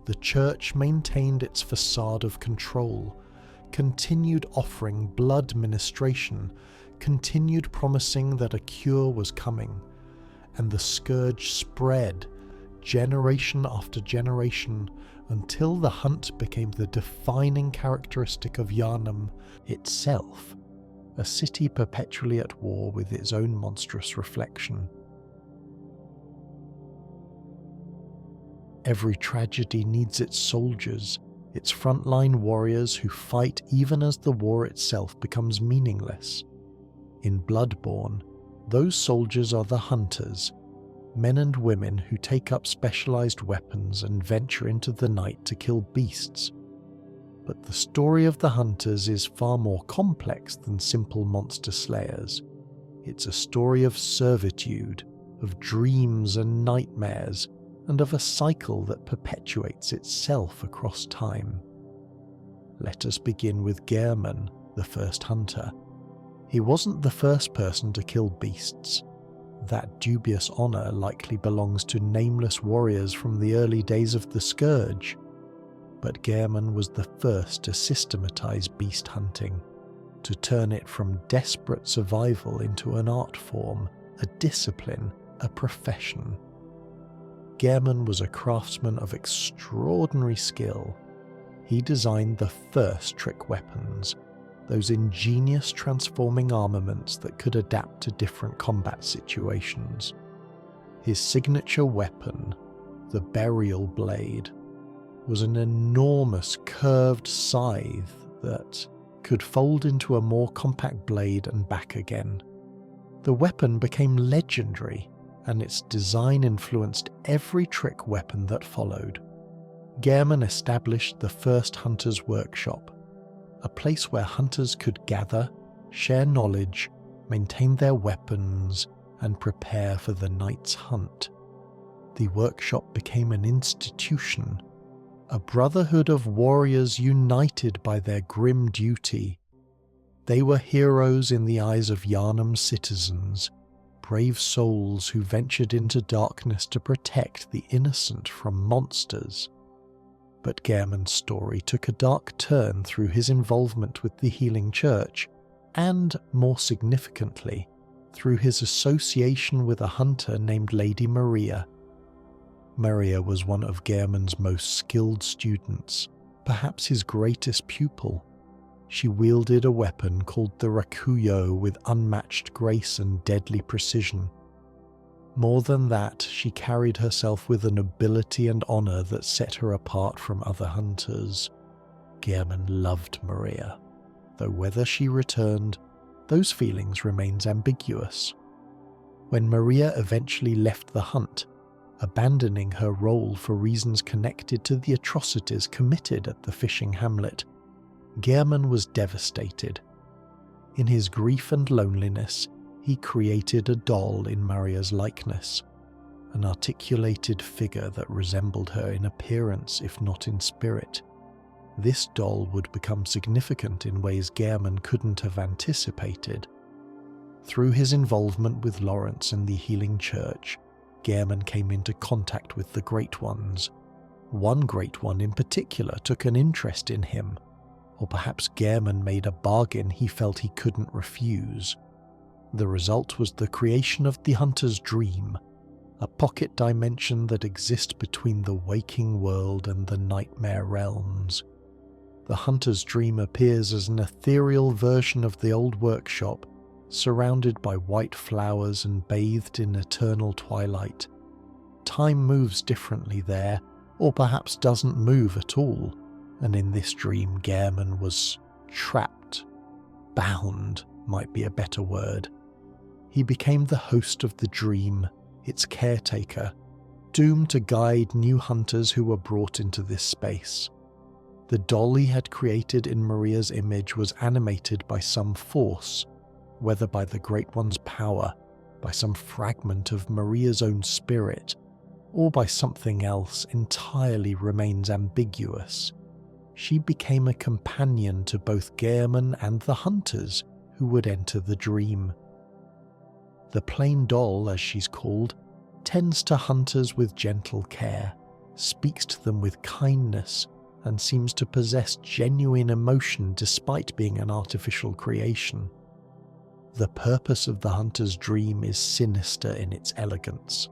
The church maintained its facade of control, continued offering blood ministration, continued promising that a cure was coming, and the Scourge spread, generation after generation, until the hunt became the defining characteristic of Yharnam itself, a city perpetually at war with its own monstrous reflection. Every tragedy needs its soldiers, its frontline warriors who fight even as the war itself becomes meaningless. In Bloodborne, those soldiers are the hunters, men and women who take up specialized weapons and venture into the night to kill beasts. But the story of the hunters is far more complex than simple monster slayers. It's a story of servitude, of dreams and nightmares, and of a cycle that perpetuates itself across time. let us begin with Gehrman, the first hunter. He wasn't the first person to kill beasts. That dubious honour likely belongs to nameless warriors from the early days of the Scourge. But Gehrman was the first to systematise beast hunting, to turn it from desperate survival into an art form, a discipline, a profession. Gehrman was a craftsman of extraordinary skill. He designed the first trick weapons, those ingenious transforming armaments that could adapt to different combat situations. His signature weapon, the burial blade, was an enormous curved scythe that could fold into a more compact blade and back again. The weapon became legendary, and its design influenced every trick weapon that followed. Gehrman established the first hunter's workshop, a place where hunters could gather, share knowledge, maintain their weapons, and prepare for the night's hunt. The workshop became an institution, a brotherhood of warriors united by their grim duty. They were heroes in the eyes of Yharnam's citizens, brave souls who ventured into darkness to protect the innocent from monsters. But Gehrman's story took a dark turn through his involvement with the Healing Church, and, more significantly, through his association with a hunter named Lady Maria. Maria was one of Gehrman's most skilled students, perhaps his greatest pupil. She wielded a weapon called the rakuyo with unmatched grace and deadly precision. More than that, she carried herself with an ability and honour that set her apart from other hunters. Gehrman loved Maria, though whether she returned, those feelings remains ambiguous. When Maria eventually left the hunt, abandoning her role for reasons connected to the atrocities committed at the fishing hamlet, Gehrman was devastated. In his grief and loneliness, he created a doll in Maria's likeness, an articulated figure that resembled her in appearance if not in spirit. This doll would become significant in ways Gehrman couldn't have anticipated. Through his involvement with Lawrence and the Healing Church, Gehrman came into contact with the Great Ones. One Great One in particular took an interest in him, or perhaps Gehrman made a bargain he felt he couldn't refuse. The result was the creation of the Hunter's Dream, a pocket dimension that exists between the waking world and the nightmare realms. The Hunter's Dream appears as an ethereal version of the old workshop, surrounded by white flowers and bathed in eternal twilight. Time moves differently there, or perhaps doesn't move at all, and in this dream Gehrman was trapped. Bound might be a better word. He became the host of the dream, its caretaker, doomed to guide new hunters who were brought into this space. The doll he had created in Maria's image was animated by some force, whether by the Great One's power, by some fragment of Maria's own spirit, or by something else entirely remains ambiguous. She became a companion to both Gehrman and the hunters who would enter the dream. The plain doll, as she's called, tends to hunters with gentle care, speaks to them with kindness, and seems to possess genuine emotion despite being an artificial creation. The purpose of the hunter's dream is sinister in its elegance.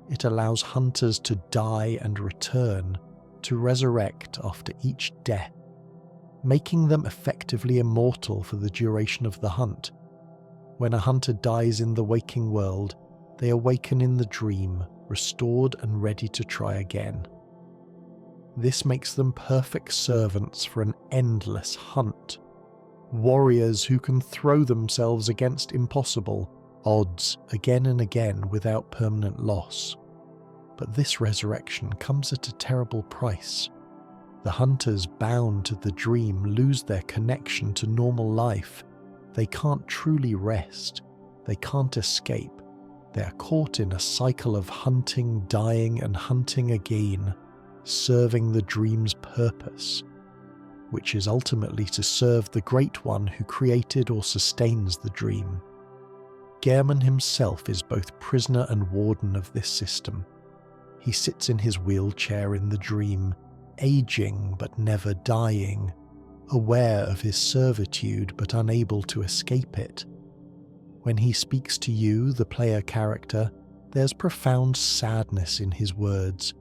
It allows hunters to die and return, to resurrect after each death, making them effectively immortal for the duration of the hunt. When a hunter dies in the waking world, they awaken in the dream, restored and ready to try again. This makes them perfect servants for an endless hunt. Warriors who can throw themselves against impossible odds again and again without permanent loss. But this resurrection comes at a terrible price. The hunters bound to the dream lose their connection to normal life. They can't truly rest. They can't escape. They are caught in a cycle of hunting, dying, and hunting again, serving the dream's purpose. which is ultimately to serve the Great One who created or sustains the dream. Gehrman himself is both prisoner and warden of this system. He sits in his wheelchair in the dream, aging but never dying, aware of his servitude but unable to escape it. When he speaks to you, the player character, there's profound sadness in his words.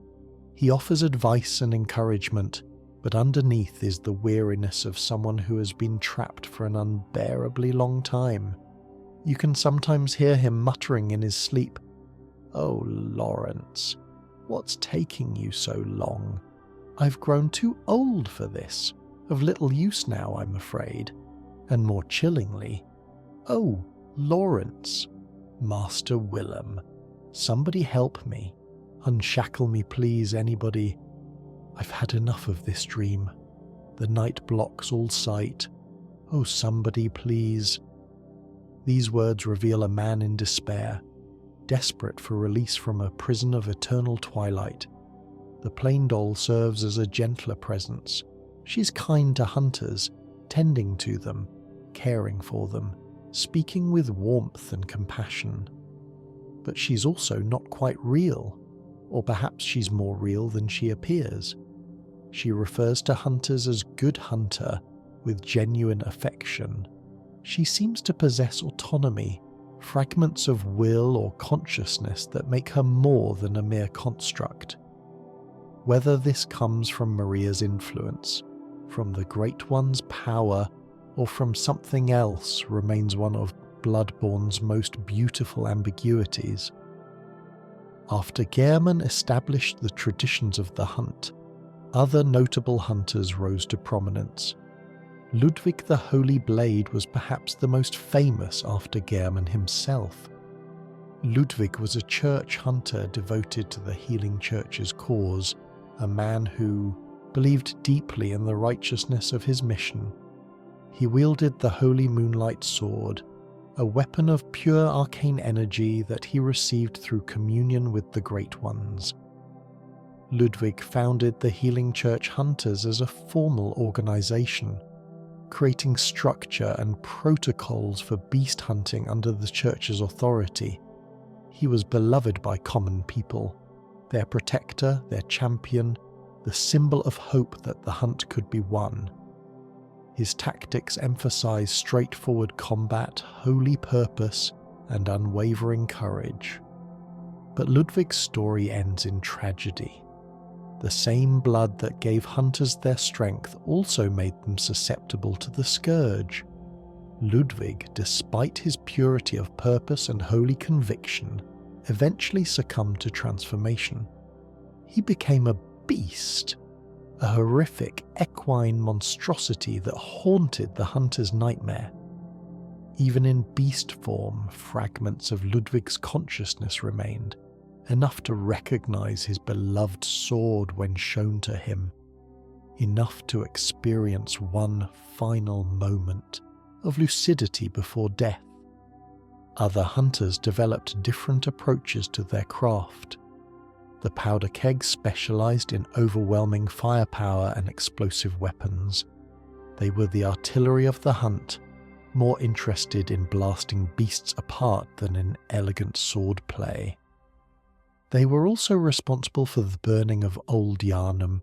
He offers advice and encouragement, but underneath is the weariness of someone who has been trapped for an unbearably long time. You can sometimes hear him muttering in his sleep, "Oh, Lawrence, what's taking you so long? I've grown too old for this, of little use now, I'm afraid." And more chillingly, "Oh, Lawrence, Master Willem, somebody help me. Unshackle me, please, anybody. I've had enough of this dream. The night blocks all sight. Oh, somebody, please." These words reveal a man in despair, desperate for release from a prison of eternal twilight. The plain doll serves as a gentler presence. She's kind to hunters, tending to them, caring for them, speaking with warmth and compassion. But she's also not quite real, or perhaps she's more real than she appears. She refers to hunters as good hunter, with genuine affection. She seems to possess autonomy, fragments of will or consciousness that make her more than a mere construct. Whether this comes from Maria's influence, from the Great One's power, or from something else remains one of Bloodborne's most beautiful ambiguities. After Gehrman established the traditions of the hunt, other notable hunters rose to prominence. Ludwig the Holy Blade was perhaps the most famous after Gehrman himself. Ludwig was a church hunter devoted to the healing church's cause, a man who believed deeply in the righteousness of his mission. He wielded the Holy Moonlight Sword, a weapon of pure arcane energy that he received through communion with the Great Ones. Ludwig founded the Healing Church Hunters as a formal organization, creating structure and protocols for beast hunting under the church's authority. He was beloved by common people, their protector, their champion, the symbol of hope that the hunt could be won. His tactics emphasize straightforward combat, holy purpose, and unwavering courage. But Ludwig's story ends in tragedy. The same blood that gave hunters their strength also made them susceptible to the Scourge. Ludwig, despite his purity of purpose and holy conviction, eventually succumbed to transformation. He became a beast, a horrific equine monstrosity that haunted the hunter's nightmare. Even in beast form, fragments of Ludwig's consciousness remained, enough to recognize his beloved sword when shown to him, enough to experience one final moment of lucidity before death. Other hunters developed different approaches to their craft. The powder keg specialized in overwhelming firepower and explosive weapons. They were the artillery of the hunt, more interested in blasting beasts apart than in elegant swordplay. They were also responsible for the burning of Old Yharnam,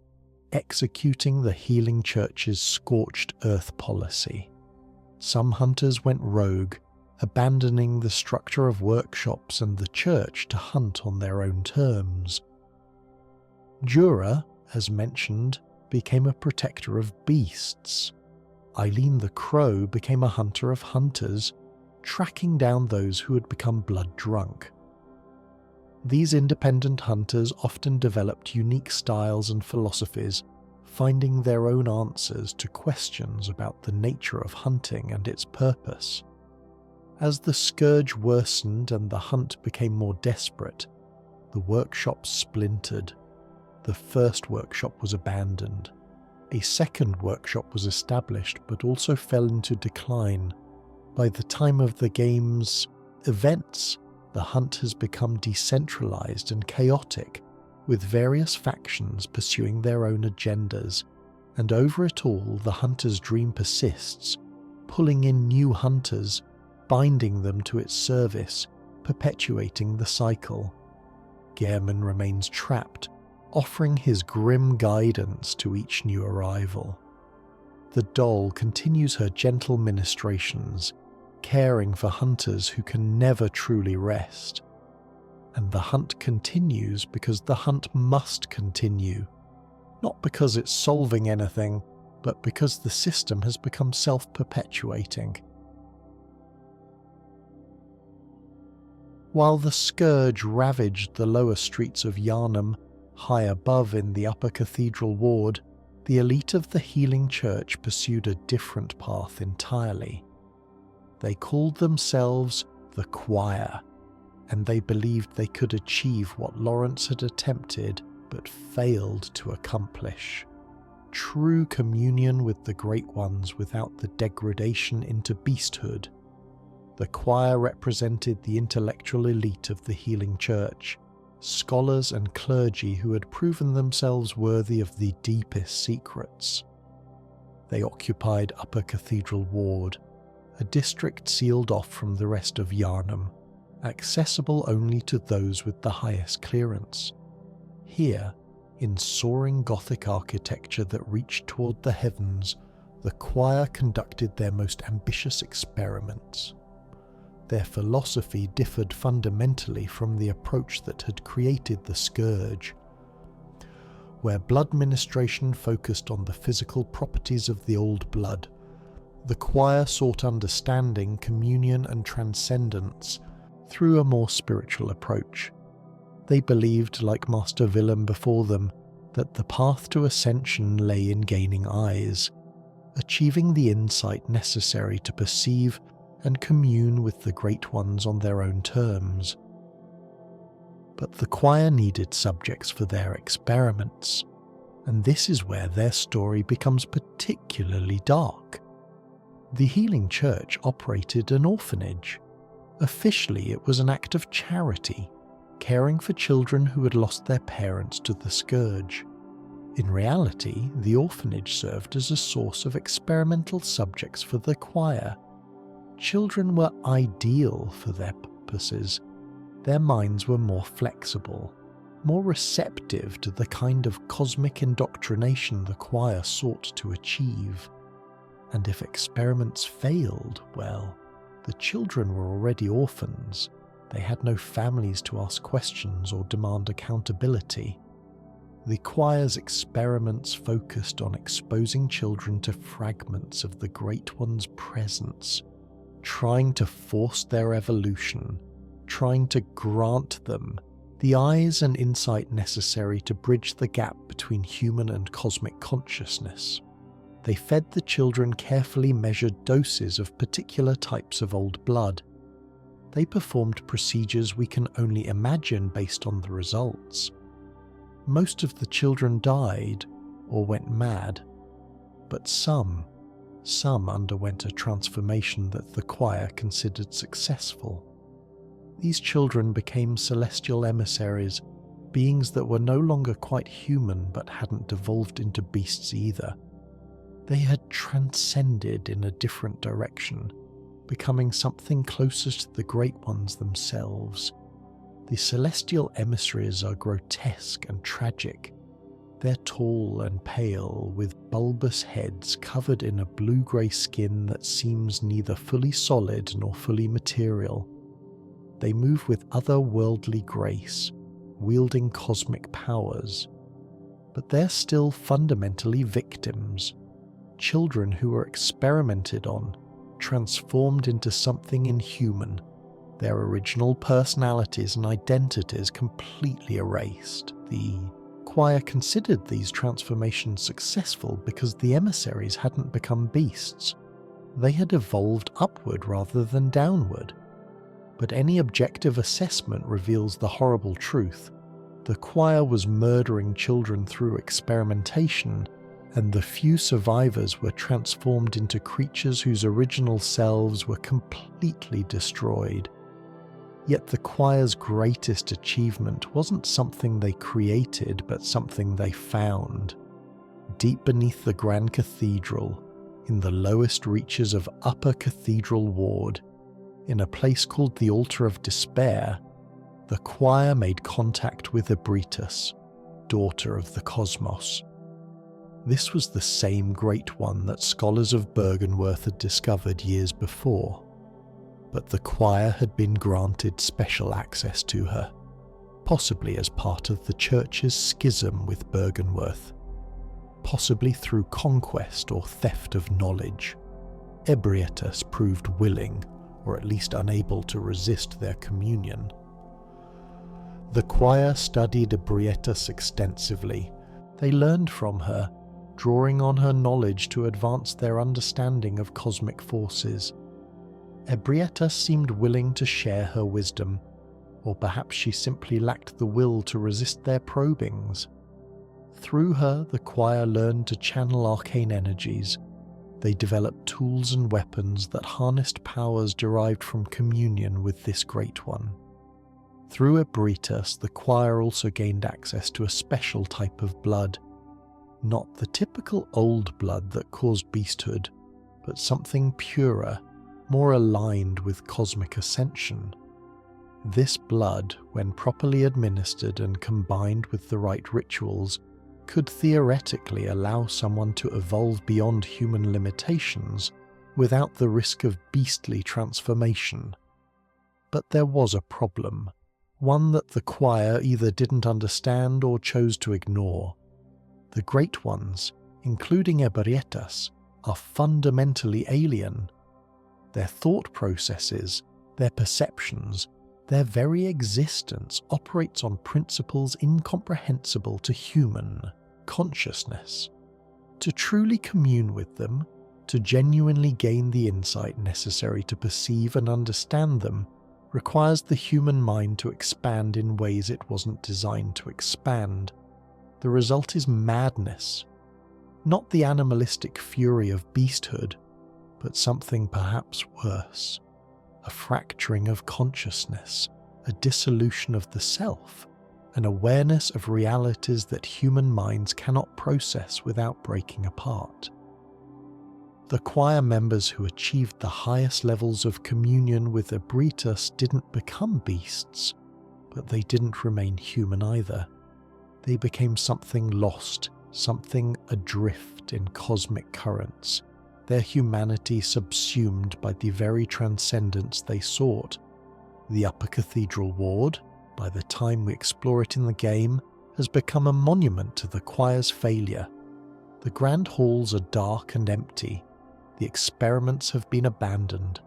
executing the Healing Church's scorched earth policy. Some hunters went rogue, abandoning the structure of workshops and the church to hunt on their own terms. Jura, as mentioned, became a protector of beasts. Eileen the Crow became a hunter of hunters, tracking down those who had become blood drunk. These independent hunters often developed unique styles and philosophies, finding their own answers to questions about the nature of hunting and its purpose. As the scourge worsened and the hunt became more desperate, the workshops splintered. The first workshop was abandoned. A second workshop was established but also fell into decline. By the time of the game's events, the hunt has become decentralized and chaotic, with various factions pursuing their own agendas. and over it all the hunter's dream persists, pulling in new hunters, binding them to its service, perpetuating the cycle. Gehrman remains trapped, offering his grim guidance to each new arrival. The doll continues her gentle ministrations, caring for hunters who can never truly rest. And the hunt continues because the hunt must continue, not because it's solving anything, but because the system has become self-perpetuating. While the scourge ravaged the lower streets of Yharnam, high above in the upper cathedral ward, the elite of the healing church pursued a different path entirely. They called themselves the Choir, and they believed they could achieve what Lawrence had attempted but failed to accomplish: true communion with the Great Ones without the degradation into beasthood. The Choir represented the intellectual elite of the healing church, scholars and clergy who had proven themselves worthy of the deepest secrets. They occupied Upper Cathedral Ward, a district sealed off from the rest of Yharnam, accessible only to those with the highest clearance. Here, in soaring Gothic architecture that reached toward the heavens, the Choir conducted their most ambitious experiments. Their philosophy differed fundamentally from the approach that had created the Scourge. Where blood ministration focused on the physical properties of the old blood, the Choir sought understanding, communion and transcendence through a more spiritual approach. They believed, like Master Willem before them, that the path to ascension lay in gaining eyes, achieving the insight necessary to perceive and commune with the Great Ones on their own terms. But the Choir needed subjects for their experiments, and this is where their story becomes particularly dark. The healing church operated an orphanage. Officially, it was an act of charity, caring for children who had lost their parents to the Scourge. In reality, the orphanage served as a source of experimental subjects for the Choir. Children were ideal for their purposes. Their minds were more flexible, more receptive to the kind of cosmic indoctrination the Choir sought to achieve. And if experiments failed, well, the children were already orphans. They had no families to ask questions or demand accountability. The Choir's experiments focused on exposing children to fragments of the Great One's presence, trying to force their evolution, trying to grant them the eyes and insight necessary to bridge the gap between human and cosmic consciousness. They fed the children carefully measured doses of particular types of old blood. They performed procedures we can only imagine based on the results. Most of the children died or went mad, but some underwent a transformation that the Choir considered successful. These children became celestial emissaries, beings that were no longer quite human but hadn't devolved into beasts either. They had transcended in a different direction, becoming something closer to the Great Ones themselves. The celestial emissaries are grotesque and tragic. They're tall and pale, with bulbous heads covered in a blue-grey skin that seems neither fully solid nor fully material. They move with otherworldly grace, wielding cosmic powers. But they're still fundamentally victims, children who were experimented on, transformed into something inhuman, their original personalities and identities completely erased. The Choir considered these transformations successful because the emissaries hadn't become beasts. They had evolved upward rather than downward. But any objective assessment reveals the horrible truth. The Choir was murdering children through experimentation, and the few survivors were transformed into creatures whose original selves were completely destroyed. Yet the Choir's greatest achievement wasn't something they created, but something they found. deep beneath the Grand Cathedral, in the lowest reaches of Upper Cathedral Ward, in a place called the Altar of Despair, the choir made contact with Ebritus, daughter of the Cosmos. This was the same Great One that scholars of Byrgenwerth had discovered years before, but the choir had been granted special access to her, possibly as part of the Church's schism with Byrgenwerth, possibly through conquest or theft of knowledge. Ebritus proved willing, or at least unable to resist their communion. The choir studied Ebritus extensively. They learned from her, drawing on her knowledge to advance their understanding of cosmic forces. Ebritus seemed willing to share her wisdom, or perhaps she simply lacked the will to resist their probings. Through her, the choir learned to channel arcane energies. They developed tools and weapons that harnessed powers derived from communion with this Great One. Through Ebritus, the choir also gained access to a special type of blood, not the typical old blood that caused beasthood, but something purer, more aligned with cosmic ascension. This blood, when properly administered and combined with the right rituals, could theoretically allow someone to evolve beyond human limitations without the risk of beastly transformation. But there was a problem, one that the choir either didn't understand or chose to ignore. The Great Ones, including Ebritus, are fundamentally alien. Their thought processes, their perceptions, their very existence operates on principles incomprehensible to human consciousness. To truly commune with them, to genuinely gain the insight necessary to perceive and understand them, requires the human mind to expand in ways it wasn't designed to expand. The result is madness. Not the animalistic fury of beasthood, but something perhaps worse. A fracturing of consciousness, a dissolution of the self, an awareness of realities that human minds cannot process without breaking apart. The choir members who achieved the highest levels of communion with Ebritus didn't become beasts, but they didn't remain human either. They became something lost, something adrift in cosmic currents, their humanity subsumed by the very transcendence they sought. The Upper Cathedral Ward, by the time we explore it in the game, has become a monument to the choir's failure. The grand halls are dark and empty. The experiments have been abandoned.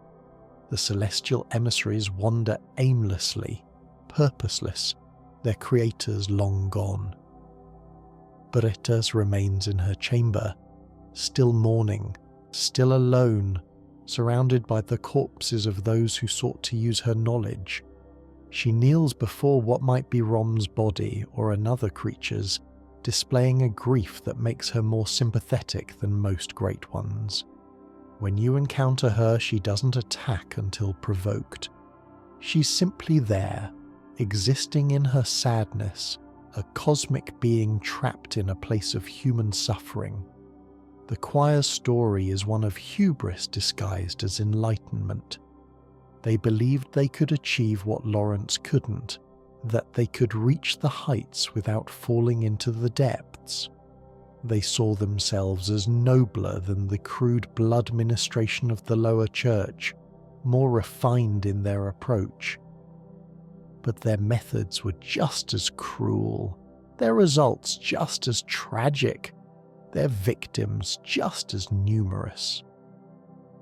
The celestial emissaries wander aimlessly, purposeless, their creators long gone. Byrgenwerth remains in her chamber, still mourning, still alone, surrounded by the corpses of those who sought to use her knowledge. She kneels before what might be Rom's body or another creature's, displaying a grief that makes her more sympathetic than most Great Ones. When you encounter her, she doesn't attack until provoked. She's simply there, existing in her sadness, a cosmic being trapped in a place of human suffering. The choir's story is one of hubris disguised as enlightenment. They believed they could achieve what Lawrence couldn't, that they could reach the heights without falling into the depths. They saw themselves as nobler than the crude blood ministration of the lower church, more refined in their approach. But their methods were just as cruel, their results just as tragic, their victims just as numerous.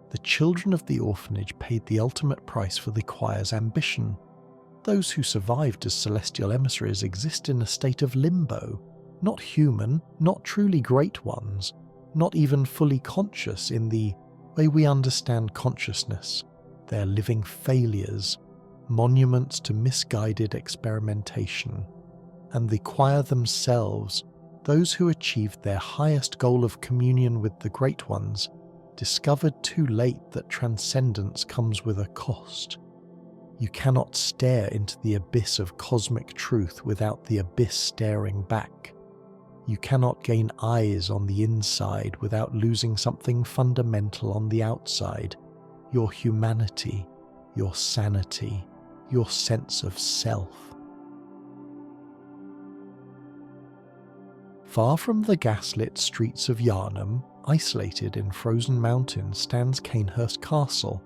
The children of the orphanage paid the ultimate price for the choir's ambition. Those who survived as celestial emissaries exist in a state of limbo, not human, not truly Great Ones, not even fully conscious in the way we understand consciousness. They are living failures, monuments to misguided experimentation. And the choir themselves, those who achieved their highest goal of communion with the Great Ones, discovered too late that transcendence comes with a cost. You cannot stare into the abyss of cosmic truth without the abyss staring back. You cannot gain eyes on the inside without losing something fundamental on the outside: your humanity, your sanity, your sense of self. Far from the gaslit streets of Yharnam, isolated in frozen mountains, stands Cainhurst Castle,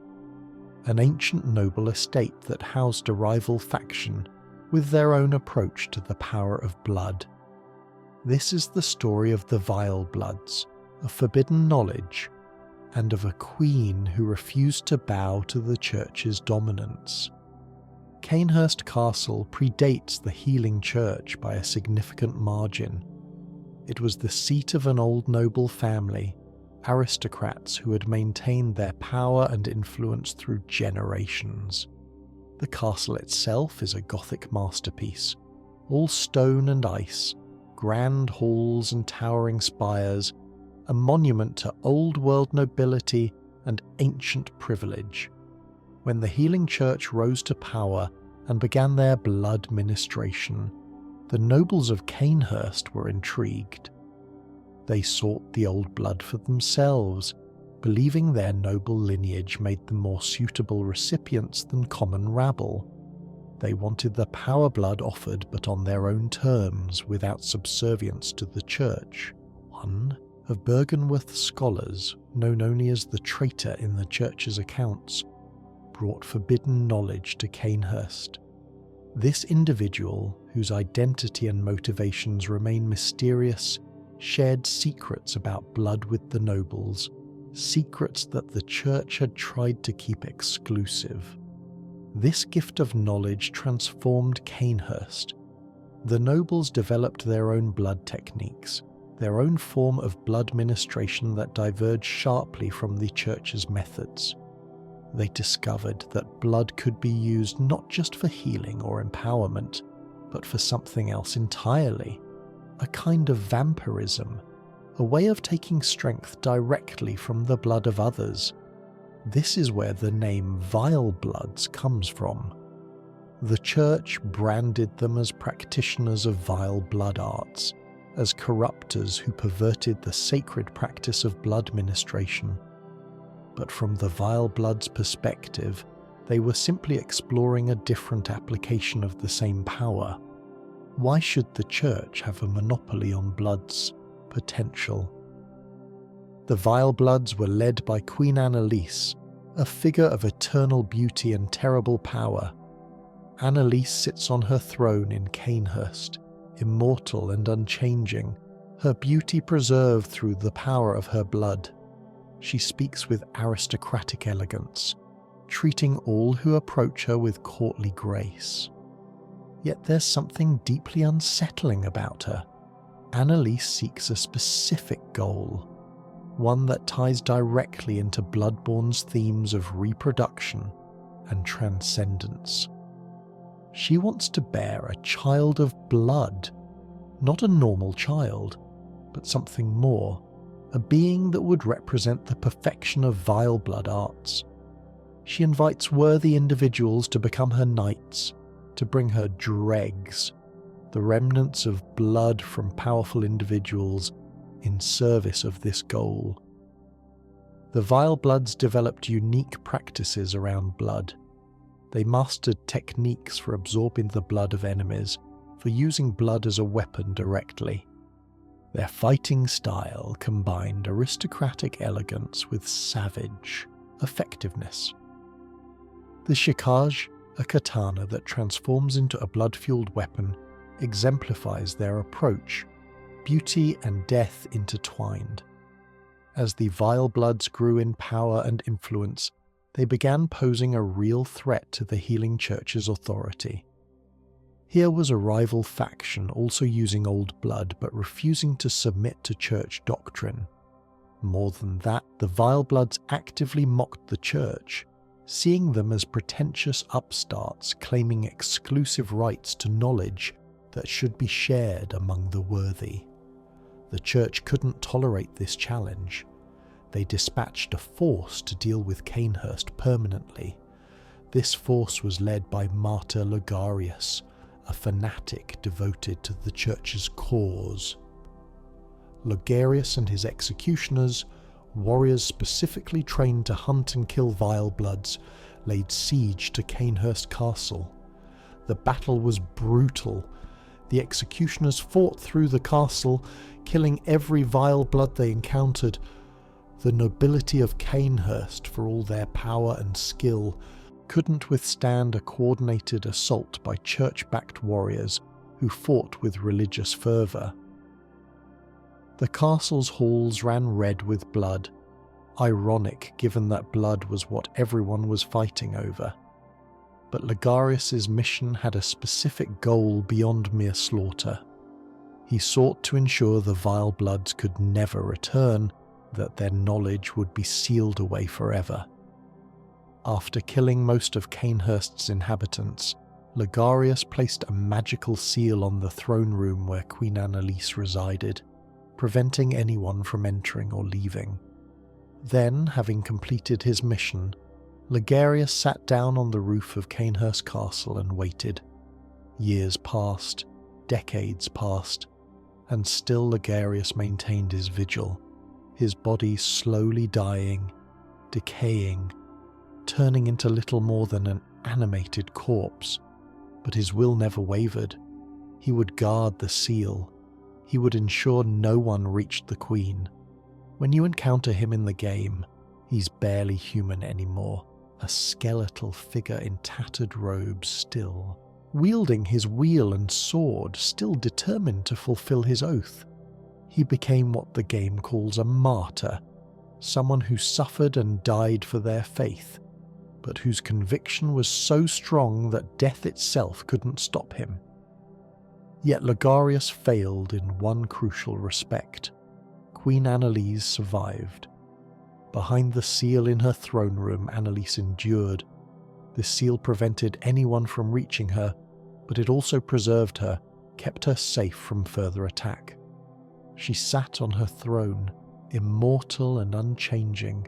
an ancient noble estate that housed a rival faction with their own approach to the power of blood. This is the story of the Vilebloods, of forbidden knowledge, and of a queen who refused to bow to the church's dominance. Cainhurst Castle predates the healing church by a significant margin. It was the seat of an old noble family, aristocrats who had maintained their power and influence through generations. The castle itself is a Gothic masterpiece, all stone and ice, grand halls and towering spires, a monument to old-world nobility and ancient privilege. When the healing church rose to power and began their blood ministration, the nobles of Cainhurst were intrigued. They sought the old blood for themselves, believing their noble lineage made them more suitable recipients than common rabble. They wanted the power blood offered but on their own terms, without subservience to the church. One of Byrgenwerth's scholars, known only as the traitor in the church's accounts, brought forbidden knowledge to Cainhurst. This individual, whose identity and motivations remain mysterious, shared secrets about blood with the nobles, secrets that the church had tried to keep exclusive. This gift of knowledge transformed Cainhurst. The nobles developed their own blood techniques, their own form of blood ministration that diverged sharply from the church's methods. They discovered that blood could be used not just for healing or empowerment, but for something else entirely, a kind of vampirism, a way of taking strength directly from the blood of others. This is where the name Vilebloods comes from. The church branded them as practitioners of vile blood arts, as corruptors who perverted the sacred practice of blood ministration. But from the Vilebloods' perspective, they were simply exploring a different application of the same power. Why should the church have a monopoly on blood's potential? The Vilebloods were led by Queen Annalise, a figure of eternal beauty and terrible power. Annalise sits on her throne in Cainhurst, immortal and unchanging, her beauty preserved through the power of her blood. She speaks with aristocratic elegance, treating all who approach her with courtly grace. Yet there's something deeply unsettling about her. Annalise seeks a specific goal, one that ties directly into Bloodborne's themes of reproduction and transcendence. She wants to bear a child of blood, not a normal child, but something more, a being that would represent the perfection of vile blood arts. She invites worthy individuals to become her knights, to bring her dregs, the remnants of blood from powerful individuals, in service of this goal. The Vilebloods developed unique practices around blood. They mastered techniques for absorbing the blood of enemies, for using blood as a weapon directly. Their fighting style combined aristocratic elegance with savage effectiveness. The shikaj, a katana that transforms into a blood-fueled weapon, exemplifies their approach, beauty and death intertwined. As the Vilebloods grew in power and influence, they began posing a real threat to the healing church's authority. Here was a rival faction also using old blood but refusing to submit to church doctrine. More than that, the Vilebloods actively mocked the church, seeing them as pretentious upstarts claiming exclusive rights to knowledge that should be shared among the worthy. The church couldn't tolerate this challenge. They dispatched a force to deal with Cainhurst permanently. This force was led by Martyr Logarius, a fanatic devoted to the church's cause. Logarius and his executioners, warriors specifically trained to hunt and kill Vilebloods, laid siege to Cainhurst Castle. The battle was brutal. The executioners fought through the castle, killing every Vileblood they encountered. The nobility of Cainhurst, for all their power and skill, couldn't withstand a coordinated assault by church-backed warriors who fought with religious fervour. The castle's halls ran red with blood, ironic given that blood was what everyone was fighting over. But Logarius's mission had a specific goal beyond mere slaughter. He sought to ensure the Vilebloods could never return, that their knowledge would be sealed away forever. After killing most of Cainhurst's inhabitants, Logarius placed a magical seal on the throne room where Queen Annalise resided, preventing anyone from entering or leaving. Then, having completed his mission, Logarius sat down on the roof of Cainhurst Castle and waited. Years passed, decades passed, and still Logarius maintained his vigil, his body slowly dying, decaying, turning into little more than an animated corpse. But his will never wavered. He would guard the seal. He would ensure no one reached the Queen. When you encounter him in the game, he's barely human anymore, a skeletal figure in tattered robes still, wielding his wheel and sword, still determined to fulfill his oath. He became what the game calls a martyr, someone who suffered and died for their faith, but whose conviction was so strong that death itself couldn't stop him. Yet Logarius failed in one crucial respect. Queen Annalise survived. Behind the seal in her throne room, Annalise endured. The seal prevented anyone from reaching her, but it also preserved her, kept her safe from further attack. She sat on her throne, immortal and unchanging,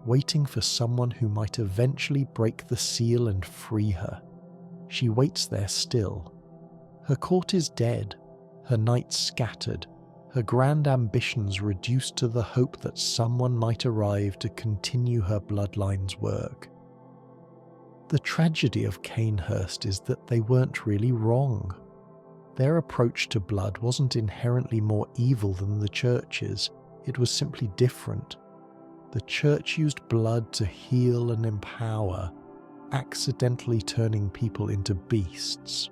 waiting for someone who might eventually break the seal and free her. She waits there still. Her court is dead, her knights scattered, her grand ambitions reduced to the hope that someone might arrive to continue her bloodline's work. The tragedy of Cainhurst is that they weren't really wrong. Their approach to blood wasn't inherently more evil than the Church's, it was simply different. The Church used blood to heal and empower, accidentally turning people into beasts.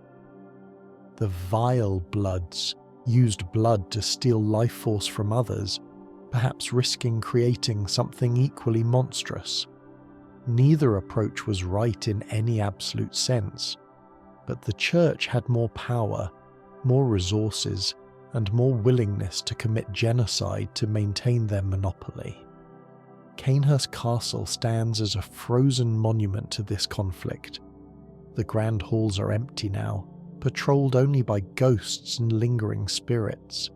The Vilebloods used blood to steal life force from others, perhaps risking creating something equally monstrous. Neither approach was right in any absolute sense, but the Church had more power, more resources, and more willingness to commit genocide to maintain their monopoly. Cainhurst Castle stands as a frozen monument to this conflict. The grand halls are empty now, patrolled only by ghosts and lingering spirits.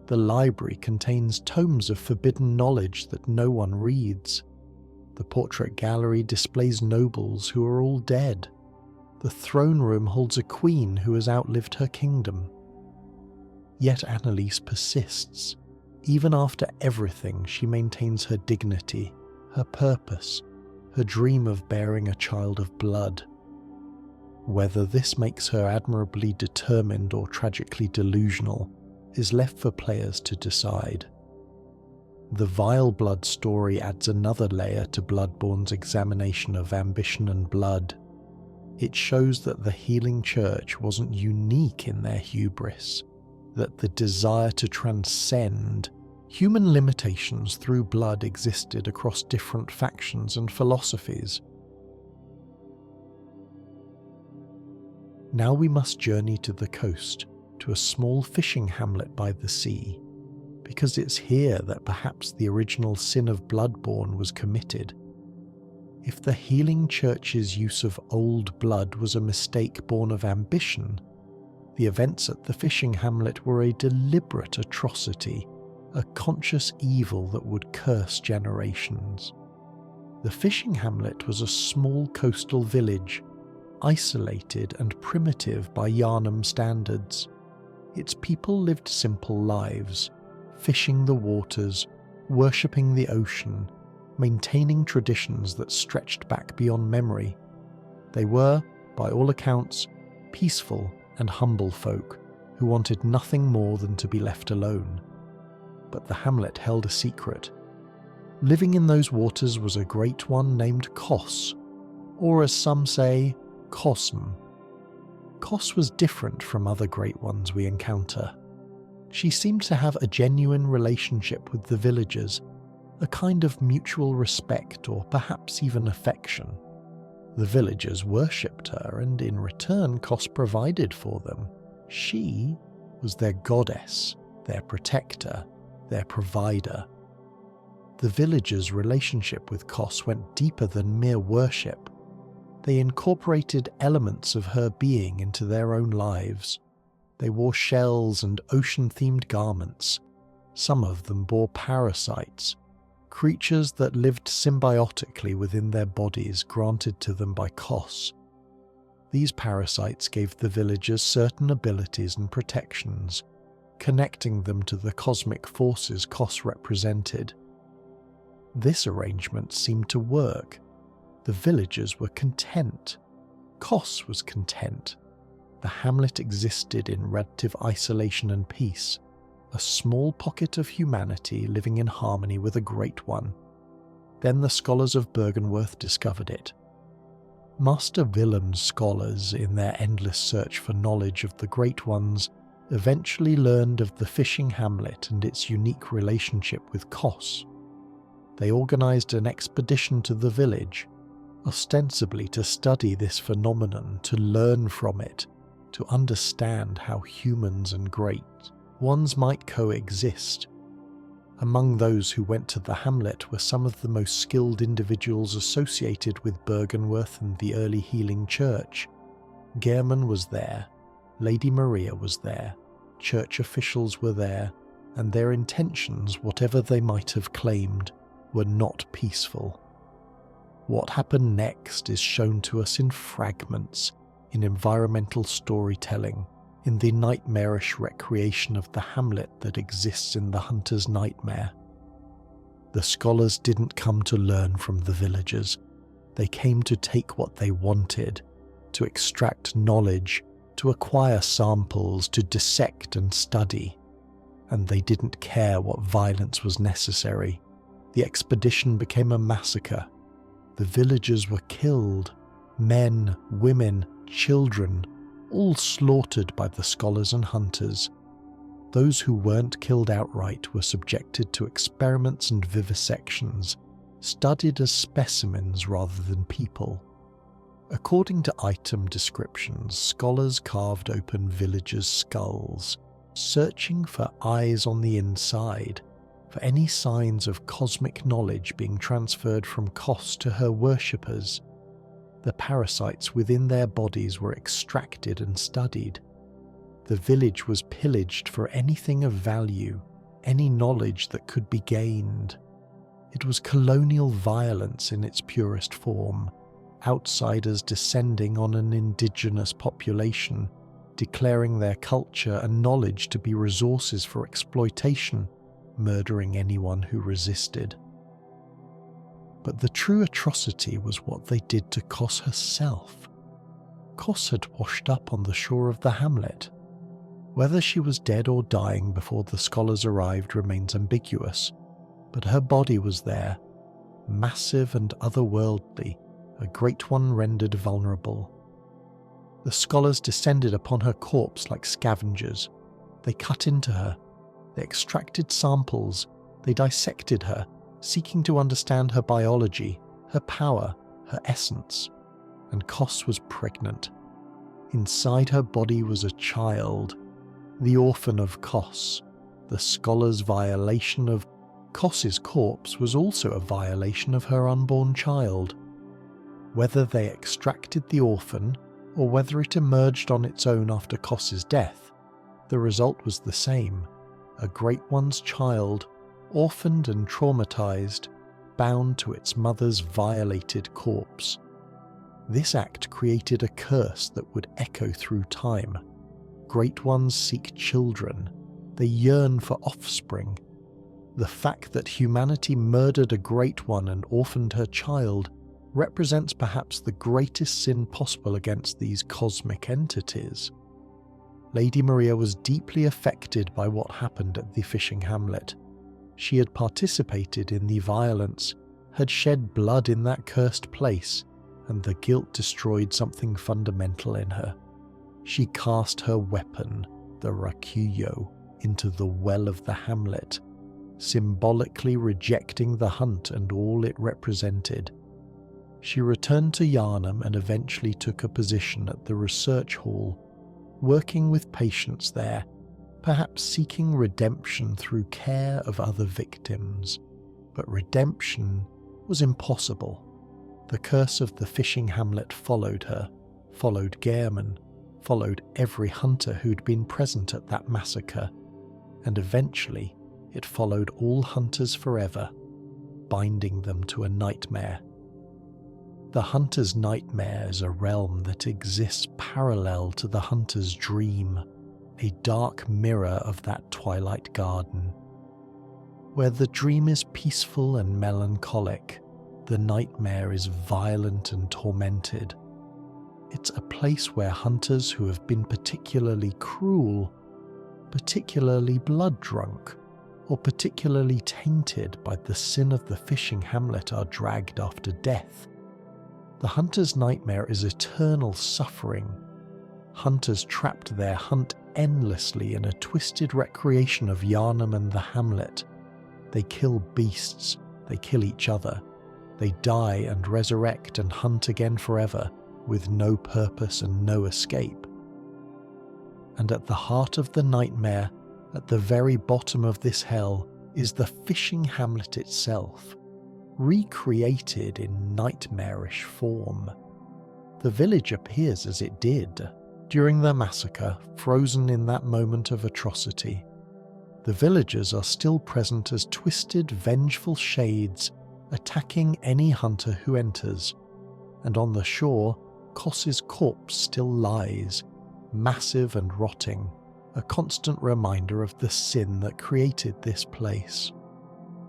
The library contains tomes of forbidden knowledge that no one reads. The portrait gallery displays nobles who are all dead. The throne room holds a queen who has outlived her kingdom. Yet Annalise persists. Even after everything, she maintains her dignity, her purpose, her dream of bearing a child of blood. Whether this makes her admirably determined or tragically delusional is left for players to decide. The Vileblood story adds another layer to Bloodborne's examination of ambition and blood. It shows that the healing church wasn't unique in their hubris, that the desire to transcend human limitations through blood existed across different factions and philosophies. Now we must journey to the coast, to a small fishing hamlet by the sea, because it's here that perhaps the original sin of Bloodborne was committed. If the healing church's use of old blood was a mistake born of ambition, the events at the fishing hamlet were a deliberate atrocity, a conscious evil that would curse generations. The fishing hamlet was a small coastal village, isolated and primitive by Yharnam standards. Its people lived simple lives, fishing the waters, worshipping the ocean, maintaining traditions that stretched back beyond memory. They were, by all accounts, peaceful and humble folk who wanted nothing more than to be left alone. But the hamlet held a secret. Living in those waters was a great one named Kos, or as some say, Cosm. Kos was different from other great ones we encounter. She seemed to have a genuine relationship with the villagers, a kind of mutual respect or perhaps even affection. The villagers worshipped her, and in return Kos provided for them. She was their goddess, their protector, their provider. The villagers' relationship with Kos went deeper than mere worship. They incorporated elements of her being into their own lives. They wore shells and ocean-themed garments. Some of them bore parasites, creatures that lived symbiotically within their bodies granted to them by Kos. These parasites gave the villagers certain abilities and protections, connecting them to the cosmic forces Kos represented. This arrangement seemed to work. The villagers were content. Kos was content. The hamlet existed in relative isolation and peace, a small pocket of humanity living in harmony with a great one. Then the scholars of Byrgenwerth discovered it. Master Willem's scholars, in their endless search for knowledge of the Great Ones, eventually learned of the fishing hamlet and its unique relationship with Kos. They organised an expedition to the village, ostensibly to study this phenomenon, to learn from it, to understand how humans and great ones might coexist. Among those who went to the hamlet were some of the most skilled individuals associated with Byrgenwerth and the early healing church. Gehrman was there, Lady Maria was there, church officials were there, and their intentions, whatever they might have claimed, were not peaceful. What happened next is shown to us in fragments, in environmental storytelling, in the nightmarish recreation of the hamlet that exists in the hunter's nightmare. The scholars didn't come to learn from the villagers. They came to take what they wanted, to extract knowledge, to acquire samples, to dissect and study. And they didn't care what violence was necessary. The expedition became a massacre. The villagers were killed. Men, women, children, all slaughtered by the scholars and hunters. Those who weren't killed outright were subjected to experiments and vivisections, studied as specimens rather than people. According to item descriptions, scholars carved open villagers' skulls, searching for eyes on the inside, for any signs of cosmic knowledge being transferred from Kos to her worshippers. The parasites within their bodies were extracted and studied. The village was pillaged for anything of value, any knowledge that could be gained. It was colonial violence in its purest form, outsiders descending on an indigenous population, declaring their culture and knowledge to be resources for exploitation, murdering anyone who resisted. But the true atrocity was what they did to Kos herself. Kos had washed up on the shore of the hamlet. Whether she was dead or dying before the scholars arrived remains ambiguous, but her body was there, massive and otherworldly, a great one rendered vulnerable. The scholars descended upon her corpse like scavengers. They cut into her. They extracted samples. They dissected her, seeking to understand her biology, her power, her essence. And Kos was pregnant. Inside her body was a child, the orphan of Kos. The scholar's violation of Kos's corpse was also a violation of her unborn child. Whether they extracted the orphan, or whether it emerged on its own after Kos's death, the result was the same: a great one's child, orphaned and traumatized, bound to its mother's violated corpse. This act created a curse that would echo through time. Great ones seek children. They yearn for offspring, The fact that humanity murdered a great one and orphaned her child represents perhaps the greatest sin possible against these cosmic entities. Lady Maria was deeply affected by what happened at the fishing hamlet. She had participated in the violence, had shed blood in that cursed place, and the guilt destroyed something fundamental in her. She cast her weapon, the rakuyo, into the well of the hamlet, symbolically rejecting the hunt and all it represented. She returned to Yharnam and eventually took a position at the research hall, working with patients there, perhaps seeking redemption through care of other victims. But redemption was impossible. The curse of the fishing hamlet followed her, followed Gehrman, followed every hunter who'd been present at that massacre, and eventually it followed all hunters forever, binding them to a nightmare. The hunter's nightmare is a realm that exists parallel to the hunter's dream, a dark mirror of that twilight garden. Where the dream is peaceful and melancholic, the nightmare is violent and tormented. It's a place where hunters who have been particularly cruel, particularly blood-drunk, or particularly tainted by the sin of the fishing hamlet are dragged after death. The hunter's nightmare is eternal suffering. Hunters trapped there hunt endlessly in a twisted recreation of Yharnam and the hamlet. They kill beasts, they kill each other. They die and resurrect and hunt again forever, with no purpose and no escape. And at the heart of the nightmare, at the very bottom of this hell, is the fishing hamlet itself, recreated in nightmarish form. The village appears as it did during the massacre, frozen in that moment of atrocity. The villagers are still present as twisted, vengeful shades, attacking any hunter who enters, and on the shore, Koss's corpse still lies, massive and rotting, a constant reminder of the sin that created this place.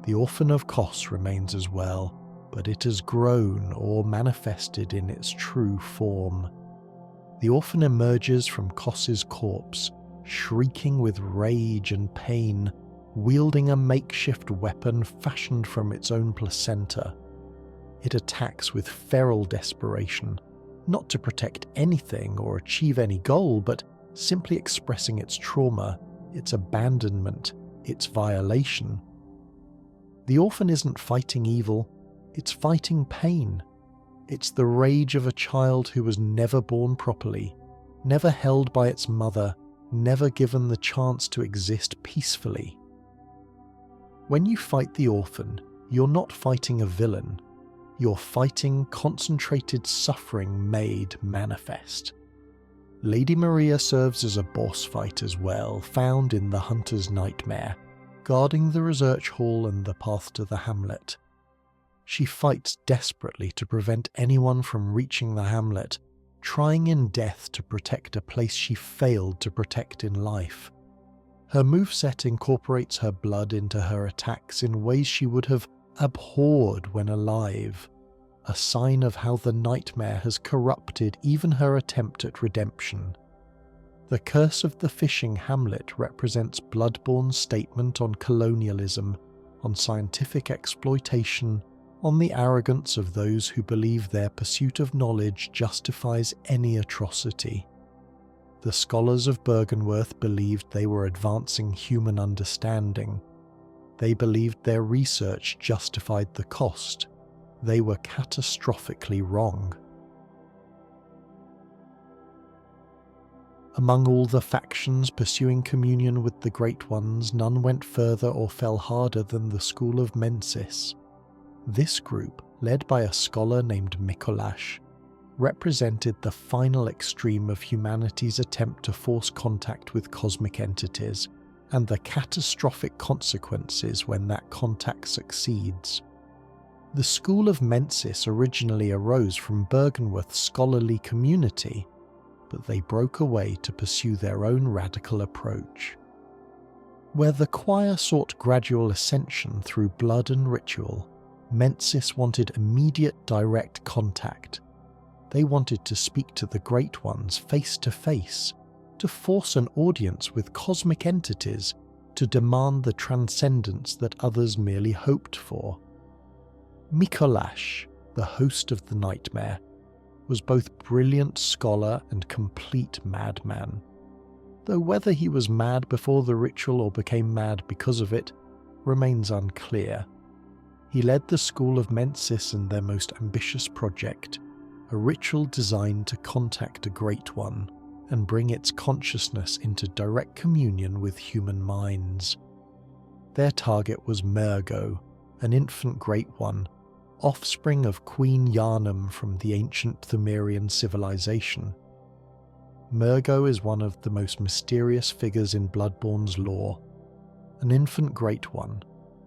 The orphan of Koss remains as well, but it has grown or manifested in its true form. The orphan emerges from Koss's corpse, shrieking with rage and pain, wielding a makeshift weapon fashioned from its own placenta. It attacks with feral desperation, not to protect anything or achieve any goal, but simply expressing its trauma, its abandonment, its violation. The orphan isn't fighting evil, it's fighting pain. It's the rage of a child who was never born properly, never held by its mother, never given the chance to exist peacefully. When you fight the orphan, you're not fighting a villain. You're fighting concentrated suffering made manifest. Lady Maria serves as a boss fight as well, found in the hunter's nightmare, guarding the research hall and the path to the hamlet. She fights desperately to prevent anyone from reaching the hamlet, trying in death to protect a place she failed to protect in life. Her moveset incorporates her blood into her attacks in ways she would have abhorred when alive, a sign of how the nightmare has corrupted even her attempt at redemption. The curse of the fishing hamlet represents Bloodborne's statement on colonialism, on scientific exploitation, on the arrogance of those who believe their pursuit of knowledge justifies any atrocity. The scholars of Byrgenwerth believed they were advancing human understanding. They believed their research justified the cost. They were catastrophically wrong. Among all the factions pursuing communion with the Great Ones, none went further or fell harder than the School of Mensis. This group, led by a scholar named Mikolash, represented the final extreme of humanity's attempt to force contact with cosmic entities, and the catastrophic consequences when that contact succeeds. The School of Mensis originally arose from Byrgenwerth's scholarly community, but they broke away to pursue their own radical approach. Where the choir sought gradual ascension through blood and ritual, Mensis wanted immediate direct contact. They wanted to speak to the Great Ones face to face, to force an audience with cosmic entities, to demand the transcendence that others merely hoped for. Micolash, the host of the nightmare, was both brilliant scholar and complete madman. Though whether he was mad before the ritual or became mad because of it remains unclear. He led the School of Mensis in their most ambitious project, a ritual designed to contact a Great One and bring its consciousness into direct communion with human minds. Their target was Mergo, an infant Great One, offspring of Queen Yharnam from the ancient Pthumerian civilization. Mergo is one of the most mysterious figures in Bloodborne's lore. An infant Great One,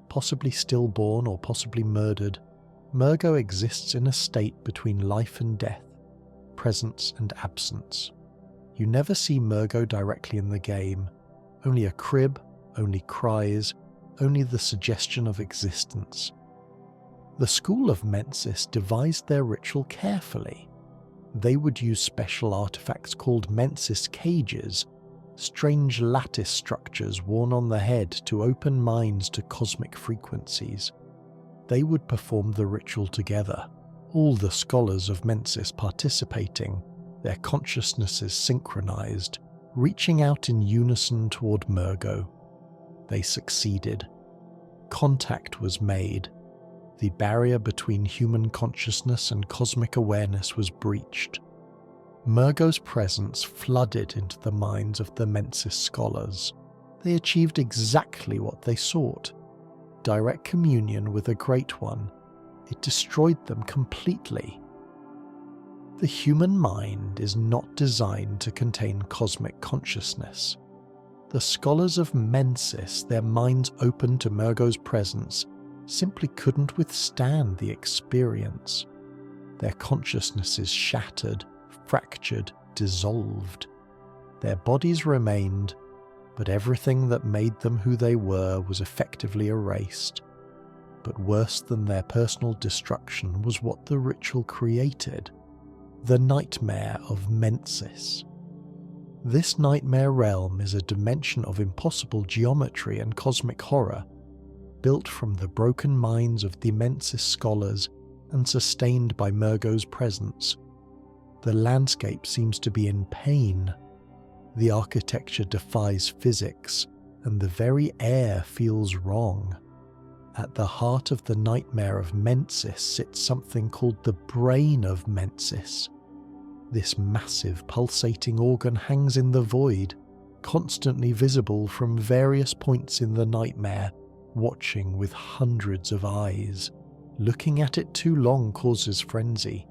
possibly stillborn or possibly murdered, Mergo exists in a state between life and death, presence and absence. You never see Mergo directly in the game, only a crib, only cries, only the suggestion of existence. The School of Mensis devised their ritual carefully. They would use special artifacts called Mensis cages, strange lattice structures worn on the head to open minds to cosmic frequencies. They would perform the ritual together, all the scholars of Mensis participating, their consciousnesses synchronized, reaching out in unison toward Mergo. They succeeded. Contact was made. The barrier between human consciousness and cosmic awareness was breached. Mergo's presence flooded into the minds of the Mensis scholars. They achieved exactly what they sought: direct communion with a Great One. It destroyed them completely. The human mind is not designed to contain cosmic consciousness. The scholars of Mensis, their minds open to Mergo's presence, simply couldn't withstand the experience. Their consciousnesses shattered, fractured, dissolved. Their bodies remained, but everything that made them who they were was effectively erased. But worse than their personal destruction was what the ritual created: the nightmare of Mensis. This nightmare realm is a dimension of impossible geometry and cosmic horror, built from the broken minds of the Mensis scholars and sustained by Mergo's presence. The landscape seems to be in pain. The architecture defies physics, and the very air feels wrong. At the heart of the nightmare of Mensis sits something called the brain of Mensis. This massive pulsating organ hangs in the void, constantly visible from various points in the nightmare, watching with hundreds of eyes. Looking at it too long causes frenzy,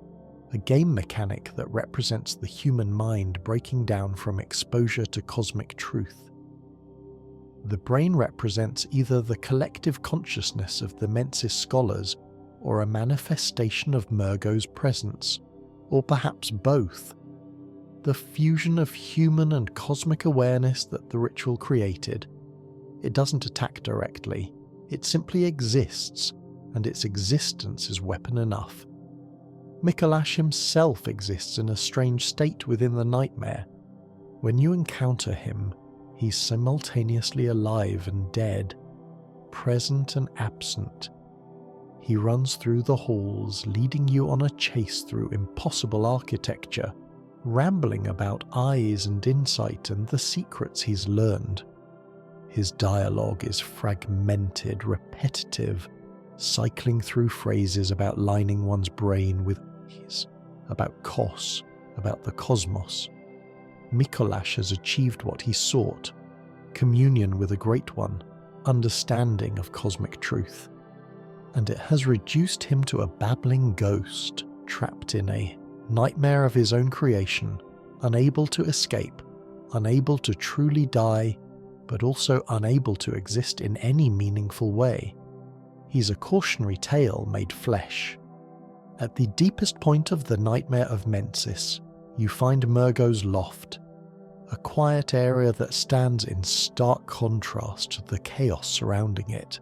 a game mechanic that represents the human mind breaking down from exposure to cosmic truth. The brain represents either the collective consciousness of the Mensis scholars or a manifestation of Mergo's presence, or perhaps both. The fusion of human and cosmic awareness that the ritual created. It doesn't attack directly, it simply exists, and its existence is weapon enough. Micolash himself exists in a strange state within the nightmare. When you encounter him, he's simultaneously alive and dead, present and absent. He runs through the halls, leading you on a chase through impossible architecture, rambling about eyes and insight and the secrets he's learned. His dialogue is fragmented, repetitive, cycling through phrases about lining one's brain with ease, about Kos, about the cosmos. Micolash has achieved what he sought: communion with a Great One, understanding of cosmic truth. And it has reduced him to a babbling ghost, trapped in a nightmare of his own creation, unable to escape, unable to truly die, but also unable to exist in any meaningful way. He's a cautionary tale made flesh. At the deepest point of the nightmare of Mensis, you find Mergo's loft, a quiet area that stands in stark contrast to the chaos surrounding it.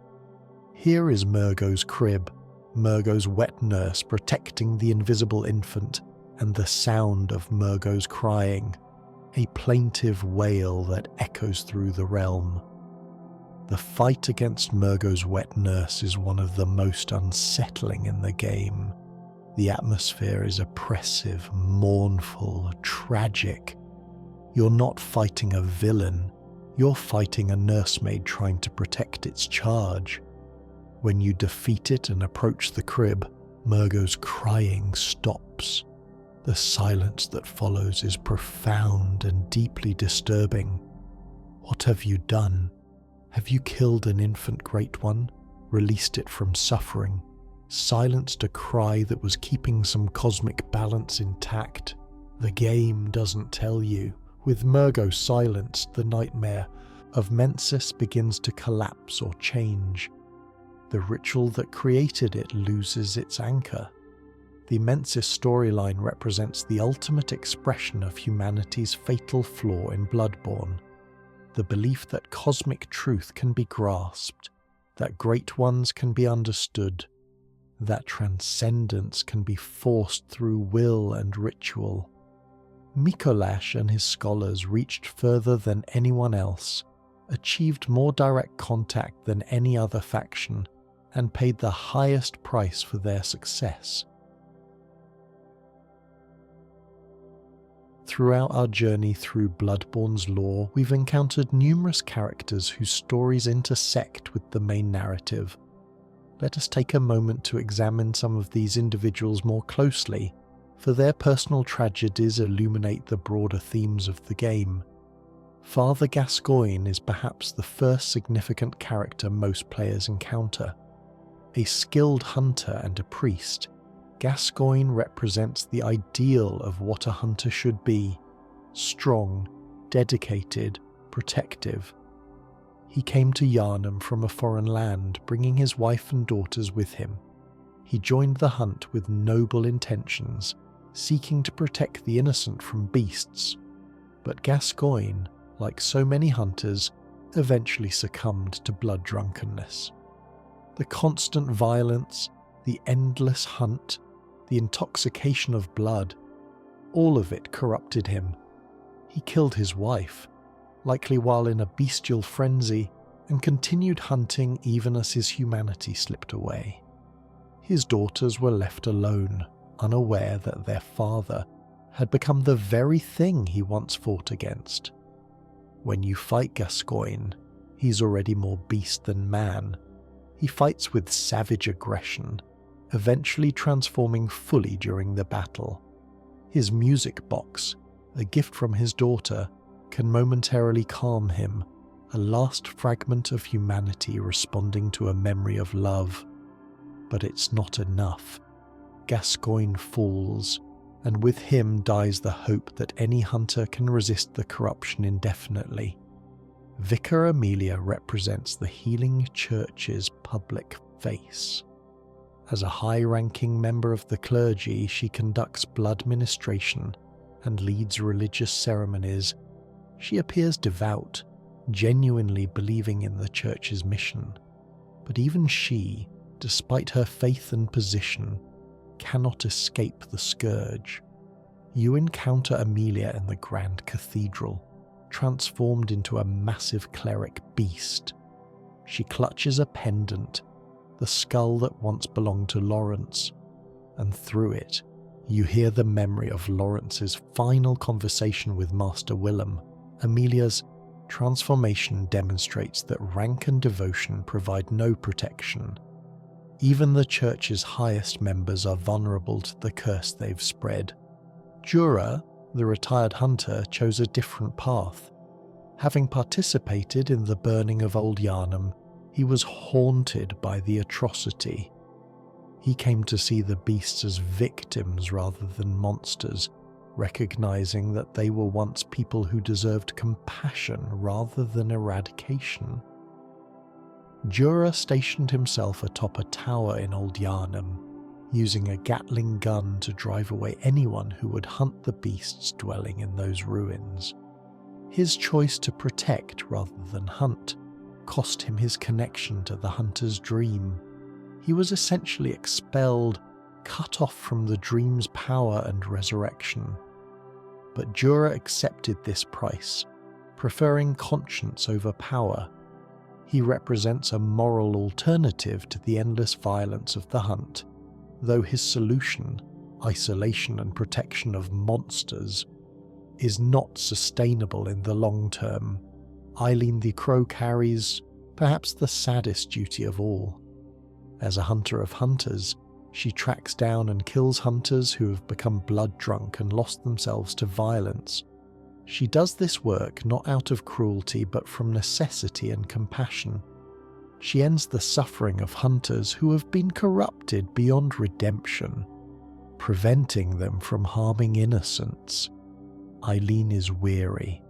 Here is Murgo's crib, Murgo's wet nurse protecting the invisible infant, and the sound of Murgo's crying, a plaintive wail that echoes through the realm. The fight against Murgo's wet nurse is one of the most unsettling in the game. The atmosphere is oppressive, mournful, tragic. You're not fighting a villain, you're fighting a nursemaid trying to protect its charge. When you defeat it and approach the crib, Murgo's crying stops. The silence that follows is profound and deeply disturbing. What have you done? Have you killed an infant great one, released it from suffering, silenced a cry that was keeping some cosmic balance intact? The game doesn't tell you. With Murgo silenced, the nightmare of Mensis begins to collapse or change. The ritual that created it loses its anchor. The Mensis storyline represents the ultimate expression of humanity's fatal flaw in Bloodborne. The belief that cosmic truth can be grasped, that great ones can be understood, that transcendence can be forced through will and ritual. Mikolash and his scholars reached further than anyone else, achieved more direct contact than any other faction, and paid the highest price for their success. Throughout our journey through Bloodborne's lore, we've encountered numerous characters whose stories intersect with the main narrative. Let us take a moment to examine some of these individuals more closely, for their personal tragedies illuminate the broader themes of the game. Father Gascoigne is perhaps the first significant character most players encounter. A skilled hunter and a priest, Gascoigne represents the ideal of what a hunter should be: strong, dedicated, protective. He came to Yharnam from a foreign land, bringing his wife and daughters with him. He joined the hunt with noble intentions, seeking to protect the innocent from beasts. But Gascoigne, like so many hunters, eventually succumbed to blood drunkenness. The constant violence, the endless hunt, the intoxication of blood, all of it corrupted him. He killed his wife, likely while in a bestial frenzy, and continued hunting even as his humanity slipped away. His daughters were left alone, unaware that their father had become the very thing he once fought against. When you fight Gascoigne, he's already more beast than man. He fights with savage aggression, eventually transforming fully during the battle. His music box, a gift from his daughter, can momentarily calm him, a last fragment of humanity responding to a memory of love. But it's not enough. Gascoigne falls, and with him dies the hope that any hunter can resist the corruption indefinitely. Vicar Amelia represents the healing church's public face. As a high-ranking member of the clergy, she conducts blood ministration and leads religious ceremonies. She appears devout, genuinely believing in the church's mission. But even she, despite her faith and position, cannot escape the scourge. You encounter Amelia in the Grand Cathedral, transformed into a massive cleric beast. She clutches a pendant, the skull that once belonged to Lawrence, and through it, you hear the memory of Lawrence's final conversation with Master Willem. Amelia's transformation demonstrates that rank and devotion provide no protection. Even the church's highest members are vulnerable to the curse they've spread. Jura, the retired hunter, chose a different path. Having participated in the burning of Old Yharnam, he was haunted by the atrocity. He came to see the beasts as victims rather than monsters, recognizing that they were once people who deserved compassion rather than eradication. Jura stationed himself atop a tower in Old Yharnam, using a Gatling gun to drive away anyone who would hunt the beasts dwelling in those ruins. His choice to protect rather than hunt cost him his connection to the hunter's dream. He was essentially expelled, cut off from the dream's power and resurrection. But Jura accepted this price, preferring conscience over power. He represents a moral alternative to the endless violence of the hunt, though his solution, isolation and protection of monsters, is not sustainable in the long term. Eileen the Crow carries perhaps the saddest duty of all. As a hunter of hunters, she tracks down and kills hunters who have become blood drunk and lost themselves to violence. She does this work not out of cruelty but from necessity and compassion. She ends the suffering of hunters who have been corrupted beyond redemption, preventing them from harming innocents. Eileen is weary,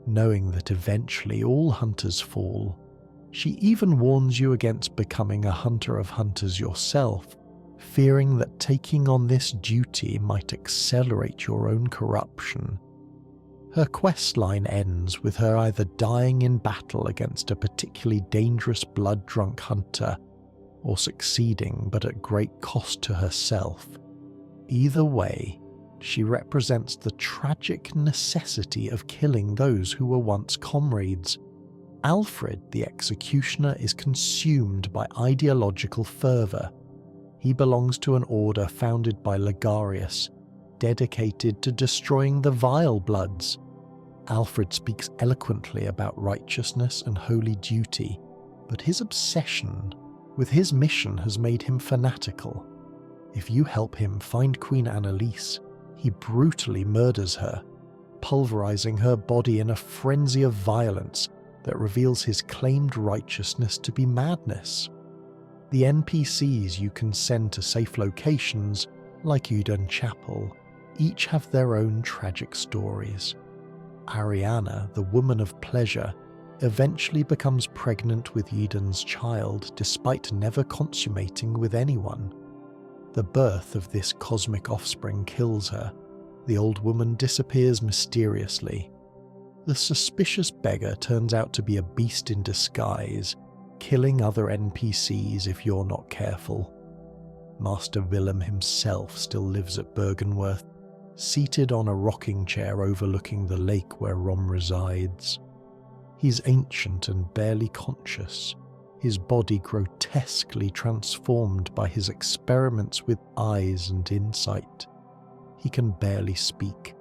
knowing that eventually all hunters fall. She even warns you against becoming a hunter of hunters yourself, fearing that taking on this duty might accelerate your own corruption. Her questline ends with her either dying in battle against a particularly dangerous blood-drunk hunter, or succeeding but at great cost to herself. Either way, she represents the tragic necessity of killing those who were once comrades. Alfred, the executioner, is consumed by ideological fervour. He belongs to an order founded by Ligarius, dedicated to destroying the Vilebloods. Alfred speaks eloquently about righteousness and holy duty, but his obsession with his mission has made him fanatical. If you help him find Queen Annalise, he brutally murders her, pulverizing her body in a frenzy of violence that reveals his claimed righteousness to be madness. The NPCs you can send to safe locations, like Uden Chapel, each have their own tragic stories. Ariana, the woman of pleasure, eventually becomes pregnant with Eden's child despite never consummating with anyone. The birth of this cosmic offspring kills her. The old woman disappears mysteriously. The suspicious beggar turns out to be a beast in disguise, killing other NPCs if you're not careful. Master Willem himself still lives at Byrgenwerth, seated on a rocking chair overlooking the lake where Rom resides. He's ancient and barely conscious, his body grotesquely transformed by his experiments with eyes and insight. He can barely speak,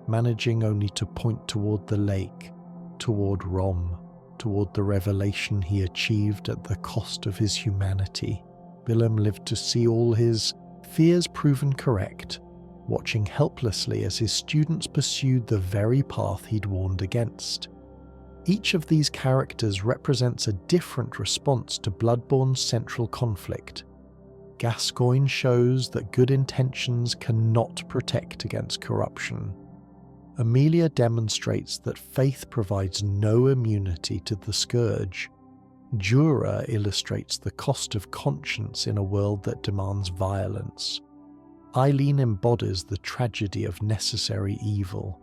managing only to point toward the lake, toward Rom, toward the revelation he achieved at the cost of his humanity. Willem lived to see all his fears proven correct, watching helplessly as his students pursued the very path he'd warned against. Each of these characters represents a different response to Bloodborne's central conflict. Gascoigne shows that good intentions cannot protect against corruption. Amelia demonstrates that faith provides no immunity to the scourge. Jura illustrates the cost of conscience in a world that demands violence. Eileen embodies the tragedy of necessary evil.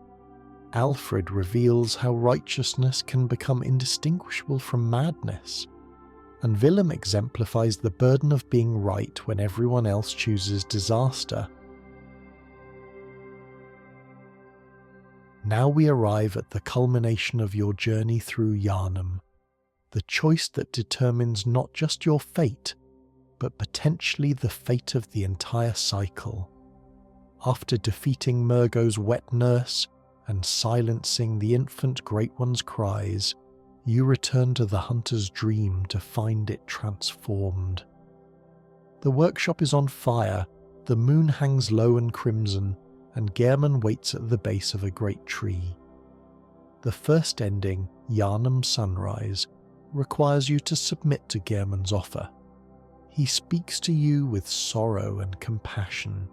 Alfred reveals how righteousness can become indistinguishable from madness. And Willem exemplifies the burden of being right when everyone else chooses disaster. Now we arrive at the culmination of your journey through Yharnam, the choice that determines not just your fate, but potentially the fate of the entire cycle. After defeating Murgo's wet nurse and silencing the infant Great One's cries, you return to the hunter's dream to find it transformed. The workshop is on fire, the moon hangs low and crimson, and Gehrman waits at the base of a great tree. The first ending, Yharnam Sunrise, requires you to submit to Gehrman's offer. He speaks to you with sorrow and compassion.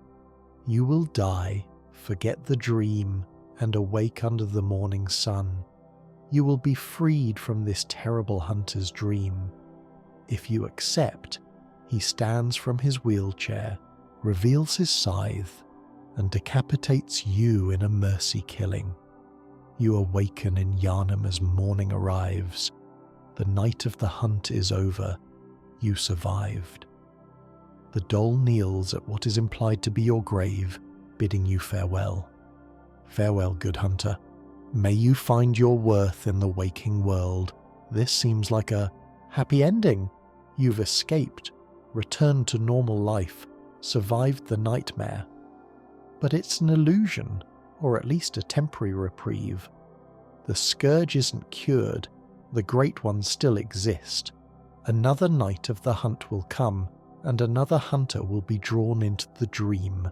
You will die, forget the dream, and awake under the morning sun. You will be freed from this terrible hunter's dream. If you accept, he stands from his wheelchair, reveals his scythe, and decapitates you in a mercy killing. You awaken in Yharnam as morning arrives. The night of the hunt is over. You survived. The Dol kneels at what is implied to be your grave, bidding you farewell. Farewell, good hunter. May you find your worth in the waking world. This seems like a happy ending. You've escaped, returned to normal life, survived the nightmare. But it's an illusion, or at least a temporary reprieve. The scourge isn't cured, the Great Ones still exist. Another night of the hunt will come, and another hunter will be drawn into the dream.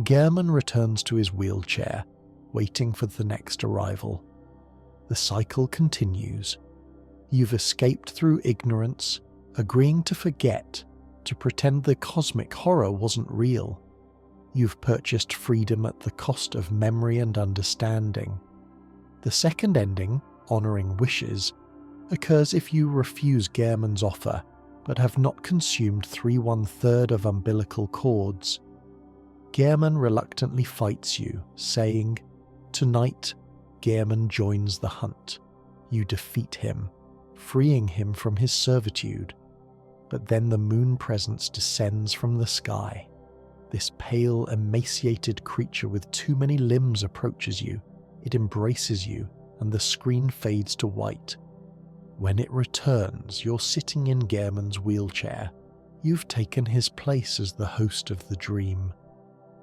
Gehrman returns to his wheelchair, waiting for the next arrival. The cycle continues. You've escaped through ignorance, agreeing to forget, to pretend the cosmic horror wasn't real. You've purchased freedom at the cost of memory and understanding. The second ending, honouring wishes, occurs if you refuse Gehrman's offer, but have not consumed 3/1/3 of umbilical cords. Gehrman reluctantly fights you, saying, "Tonight, Gehrman joins the hunt." You defeat him, freeing him from his servitude. But then the moon presence descends from the sky. This pale, emaciated creature with too many limbs approaches you. It embraces you, and the screen fades to white. When it returns, you're sitting in Gehrman's wheelchair. You've taken his place as the host of the dream.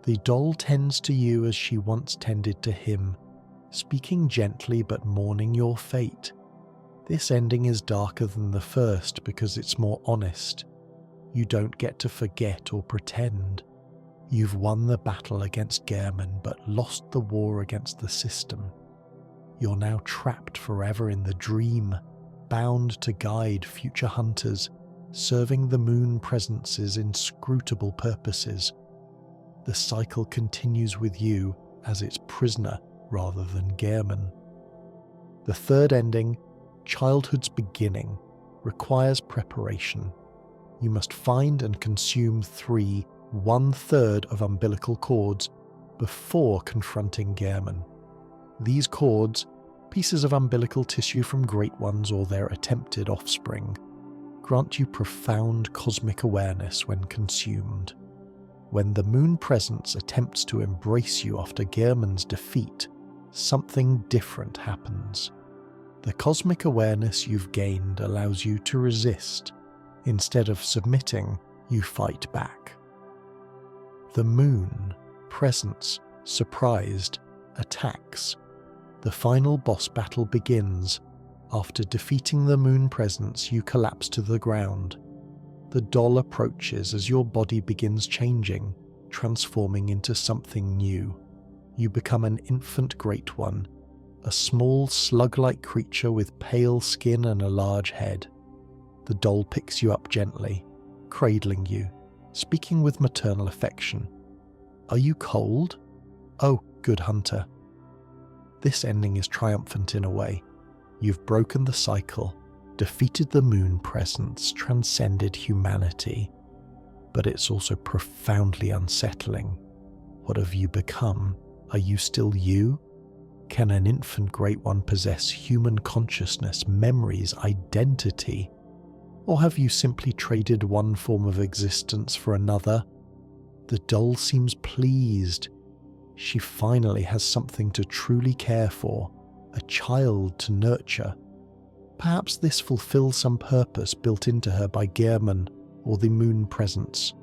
The Dol tends to you as she once tended to him, speaking gently but mourning your fate. This ending is darker than the first because it's more honest. You don't get to forget or pretend. You've won the battle against Gehrman but lost the war against the system. You're now trapped forever in the dream, bound to guide future hunters, serving the moon presence's inscrutable purposes. The cycle continues with you as its prisoner rather than Gehrman. The third ending, childhood's beginning, requires preparation. You must find and consume 3/1/3 of umbilical cords before confronting Gehrman. These cords, pieces of umbilical tissue from Great Ones or their attempted offspring, grant you profound cosmic awareness when consumed. When the moon presence attempts to embrace you after Gehrman's defeat, something different happens. The cosmic awareness you've gained allows you to resist. Instead of submitting, you fight back. The moon, presence, surprised, attacks. The final boss battle begins. After defeating the moon presence, you collapse to the ground. The Dol approaches as your body begins changing, transforming into something new. You become an infant Great One, a small slug-like creature with pale skin and a large head. The Dol picks you up gently, cradling you, speaking with maternal affection. "Are you cold? Oh, good hunter." This ending is triumphant in a way. You've broken the cycle, defeated the moon presence, transcended humanity. But it's also profoundly unsettling. What have you become? Are you still you? Can an infant Great One possess human consciousness, memories, identity? Or have you simply traded one form of existence for another? The Dol seems pleased. She finally has something to truly care for, a child to nurture. Perhaps this fulfills some purpose built into her by Gehrman or the moon presence.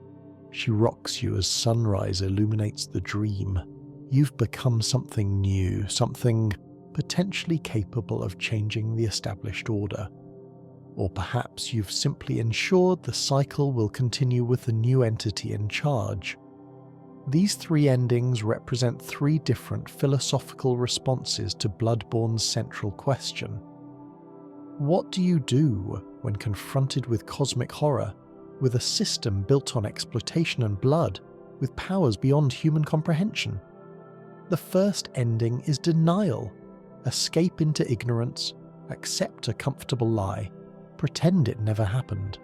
She rocks you as sunrise illuminates the dream. You've become something new, something potentially capable of changing the established order. Or perhaps you've simply ensured the cycle will continue with the new entity in charge. These three endings represent three different philosophical responses to Bloodborne's central question. What do you do when confronted with cosmic horror, with a system built on exploitation and blood, with powers beyond human comprehension? The first ending is denial. Escape into ignorance, accept a comfortable lie, pretend it never happened.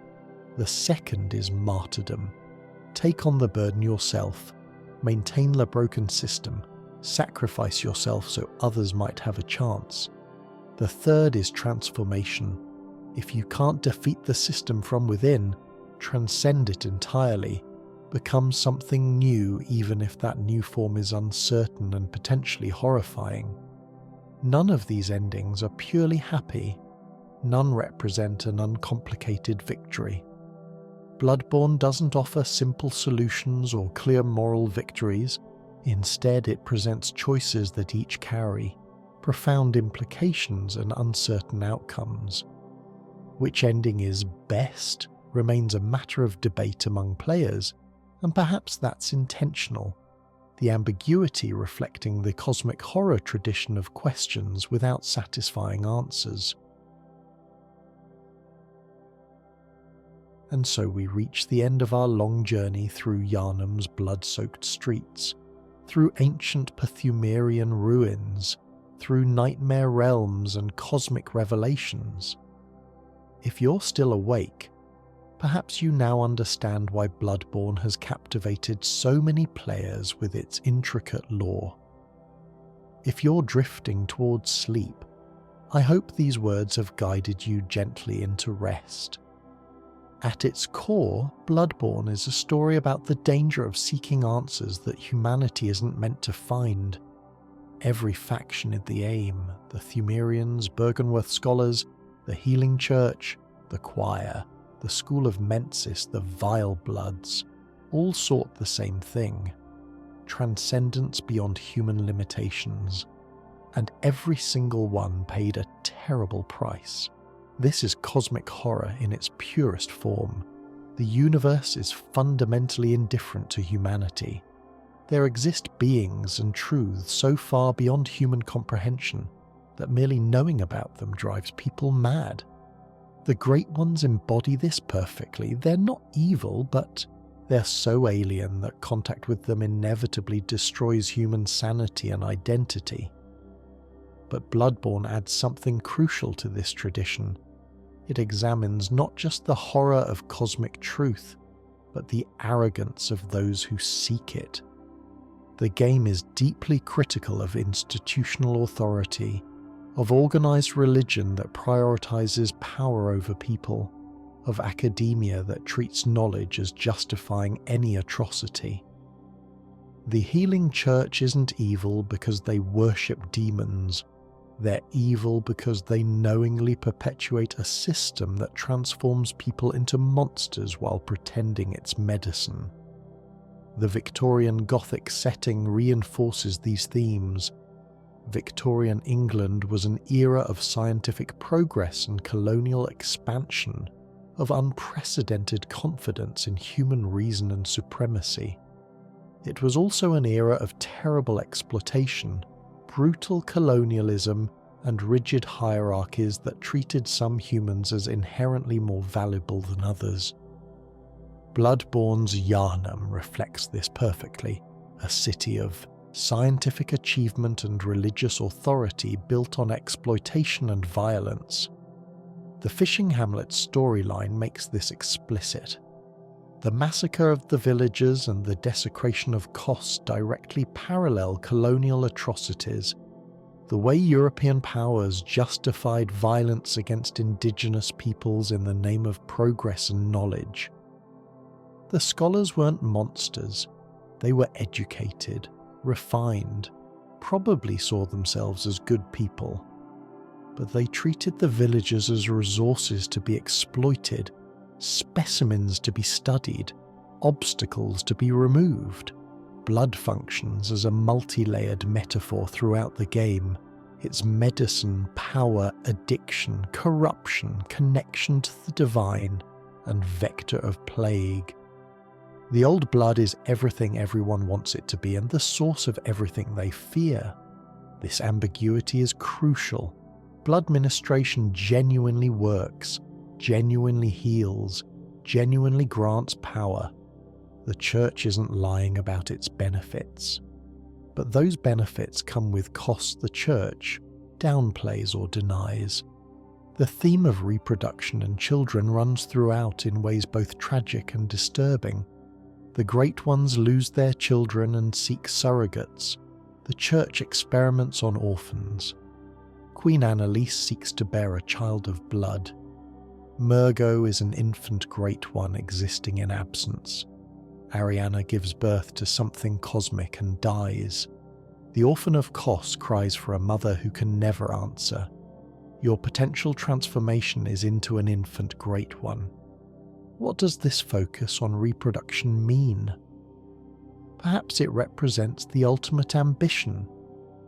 The second is martyrdom. Take on the burden yourself, maintain the broken system, sacrifice yourself so others might have a chance. The third is transformation. If you can't defeat the system from within, transcend it entirely, become something new even if that new form is uncertain and potentially horrifying. None of these endings are purely happy. None represent an uncomplicated victory. Bloodborne doesn't offer simple solutions or clear moral victories. Instead, it presents choices that each carry profound implications and uncertain outcomes. Which ending is best remains a matter of debate among players, and perhaps that's intentional, the ambiguity reflecting the cosmic horror tradition of questions without satisfying answers. And so we reach the end of our long journey through Yharnam's blood-soaked streets, through ancient Pthumerian ruins, through nightmare realms and cosmic revelations. If you're still awake, perhaps you now understand why Bloodborne has captivated so many players with its intricate lore. If you're drifting towards sleep, I hope these words have guided you gently into rest. At its core, Bloodborne is a story about the danger of seeking answers that humanity isn't meant to find. Every faction in the aim, the Pthumerians, Byrgenwerth scholars, the Healing Church, the Choir, the School of Mensis, the Vilebloods, all sought the same thing: transcendence beyond human limitations. And every single one paid a terrible price. This is cosmic horror in its purest form. The universe is fundamentally indifferent to humanity. There exist beings and truths so far beyond human comprehension that merely knowing about them drives people mad. The Great Ones embody this perfectly. They're not evil, but they're so alien that contact with them inevitably destroys human sanity and identity. But Bloodborne adds something crucial to this tradition. It examines not just the horror of cosmic truth, but the arrogance of those who seek it. The game is deeply critical of institutional authority, of organized religion that prioritizes power over people, of academia that treats knowledge as justifying any atrocity. The Healing Church isn't evil because they worship demons. They're evil because they knowingly perpetuate a system that transforms people into monsters while pretending it's medicine. The Victorian Gothic setting reinforces these themes. Victorian England was an era of scientific progress and colonial expansion, of unprecedented confidence in human reason and supremacy. It was also an era of terrible exploitation, brutal colonialism, and rigid hierarchies that treated some humans as inherently more valuable than others. Bloodborne's Yharnam reflects this perfectly, a city of scientific achievement and religious authority built on exploitation and violence. The fishing Hamlet storyline makes this explicit. The massacre of the villagers and the desecration of Kos directly parallel colonial atrocities, the way European powers justified violence against indigenous peoples in the name of progress and knowledge. The scholars weren't monsters. They were educated, refined, probably saw themselves as good people. But they treated the villagers as resources to be exploited, specimens to be studied, obstacles to be removed. Blood functions as a multi-layered metaphor throughout the game. Its medicine, power, addiction, corruption, connection to the divine, and vector of plague. The old blood is everything everyone wants it to be and the source of everything they fear. This ambiguity is crucial. Blood ministration genuinely works, genuinely heals, genuinely grants power. The church isn't lying about its benefits. But those benefits come with costs the church downplays or denies. The theme of reproduction and children runs throughout in ways both tragic and disturbing. The Great Ones lose their children and seek surrogates. the Church experiments on orphans. Queen Annalise seeks to bear a child of blood. Murgo is an infant Great One existing in absence. Ariana gives birth to something cosmic and dies. The Orphan of Kos cries for a mother who can never answer. Your potential transformation is into an infant Great One. What does this focus on reproduction mean? Perhaps it represents the ultimate ambition,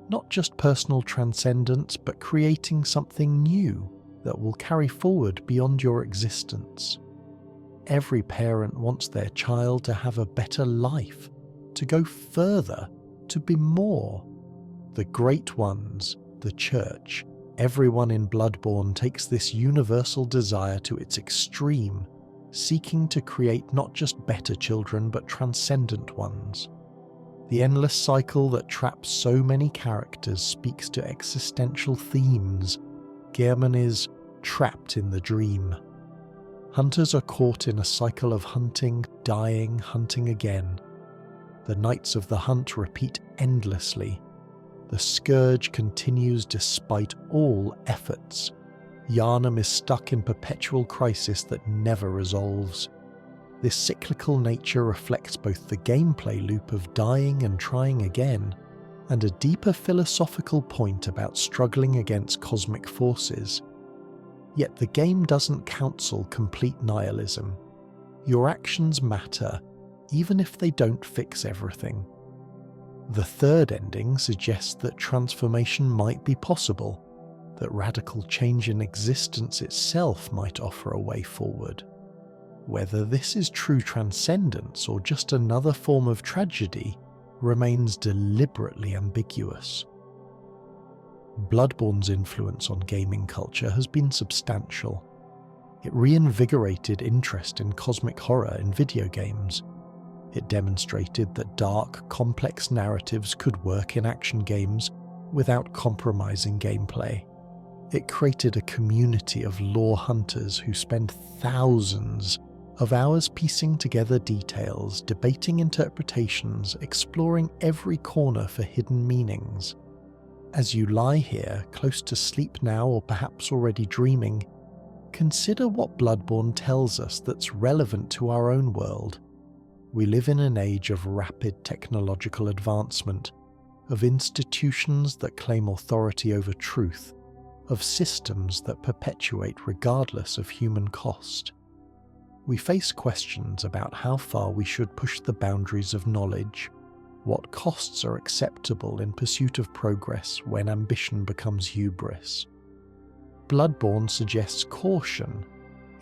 not just personal transcendence, but creating something new that will carry forward beyond your existence. Every parent wants their child to have a better life, to go further, to be more. The Great Ones, the Church, everyone in Bloodborne takes this universal desire to its extreme, seeking to create not just better children but transcendent ones. The endless cycle that traps so many characters speaks to existential themes. Gehrman is trapped in the dream. Hunters are caught in a cycle of hunting, dying, hunting again. The nights of the hunt repeat endlessly. The scourge continues despite all efforts. Yharnam is stuck in perpetual crisis that never resolves. This cyclical nature reflects both the gameplay loop of dying and trying again, and a deeper philosophical point about struggling against cosmic forces. Yet the game doesn't counsel complete nihilism. Your actions matter, even if they don't fix everything. The third ending suggests that transformation might be possible, that radical change in existence itself might offer a way forward. Whether this is true transcendence or just another form of tragedy remains deliberately ambiguous. Bloodborne's influence on gaming culture has been substantial. It reinvigorated interest in cosmic horror in video games. It demonstrated that dark, complex narratives could work in action games without compromising gameplay. It created a community of lore hunters who spend thousands of hours piecing together details, debating interpretations, exploring every corner for hidden meanings. As you lie here, close to sleep now or perhaps already dreaming, consider what Bloodborne tells us that's relevant to our own world. We live in an age of rapid technological advancement, of institutions that claim authority over truth, of systems that perpetuate regardless of human cost. We face questions about how far we should push the boundaries of knowledge, what costs are acceptable in pursuit of progress when ambition becomes hubris. Bloodborne suggests caution.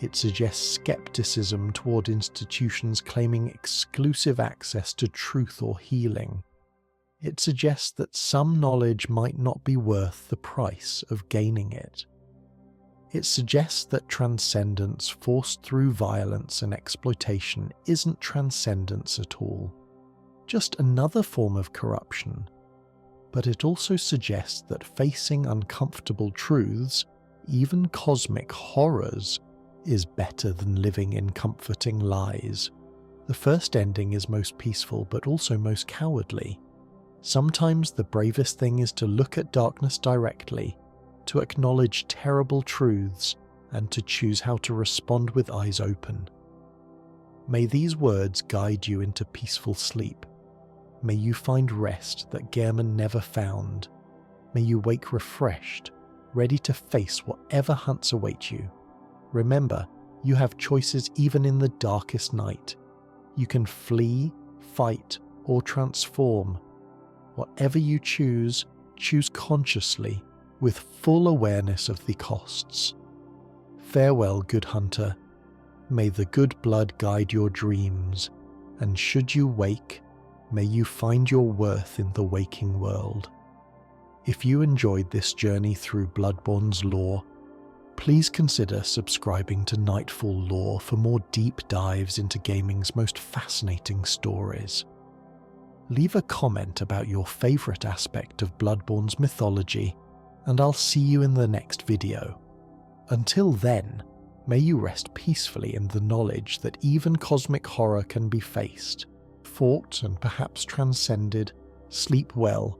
It suggests skepticism toward institutions claiming exclusive access to truth or healing. It suggests that some knowledge might not be worth the price of gaining it. It suggests that transcendence forced through violence and exploitation isn't transcendence at all, just another form of corruption. But it also suggests that facing uncomfortable truths, even cosmic horrors, is better than living in comforting lies. The first ending is most peaceful but also most cowardly. Sometimes the bravest thing is to look at darkness directly, to acknowledge terrible truths, and to choose how to respond with eyes open. May these words guide you into peaceful sleep. May you find rest that Gehrman never found. May you wake refreshed, ready to face whatever hunts await you. Remember, you have choices even in the darkest night. You can flee, fight, or transform. Whatever you choose, choose consciously, with full awareness of the costs. Farewell, good hunter. May the good blood guide your dreams, and should you wake, may you find your worth in the waking world. If you enjoyed this journey through Bloodborne's lore, please consider subscribing to Nightfall Lore for more deep dives into gaming's most fascinating stories. Leave a comment about your favourite aspect of Bloodborne's mythology, and I'll see you in the next video. Until then, may you rest peacefully in the knowledge that even cosmic horror can be faced, fought and perhaps transcended. Sleep well,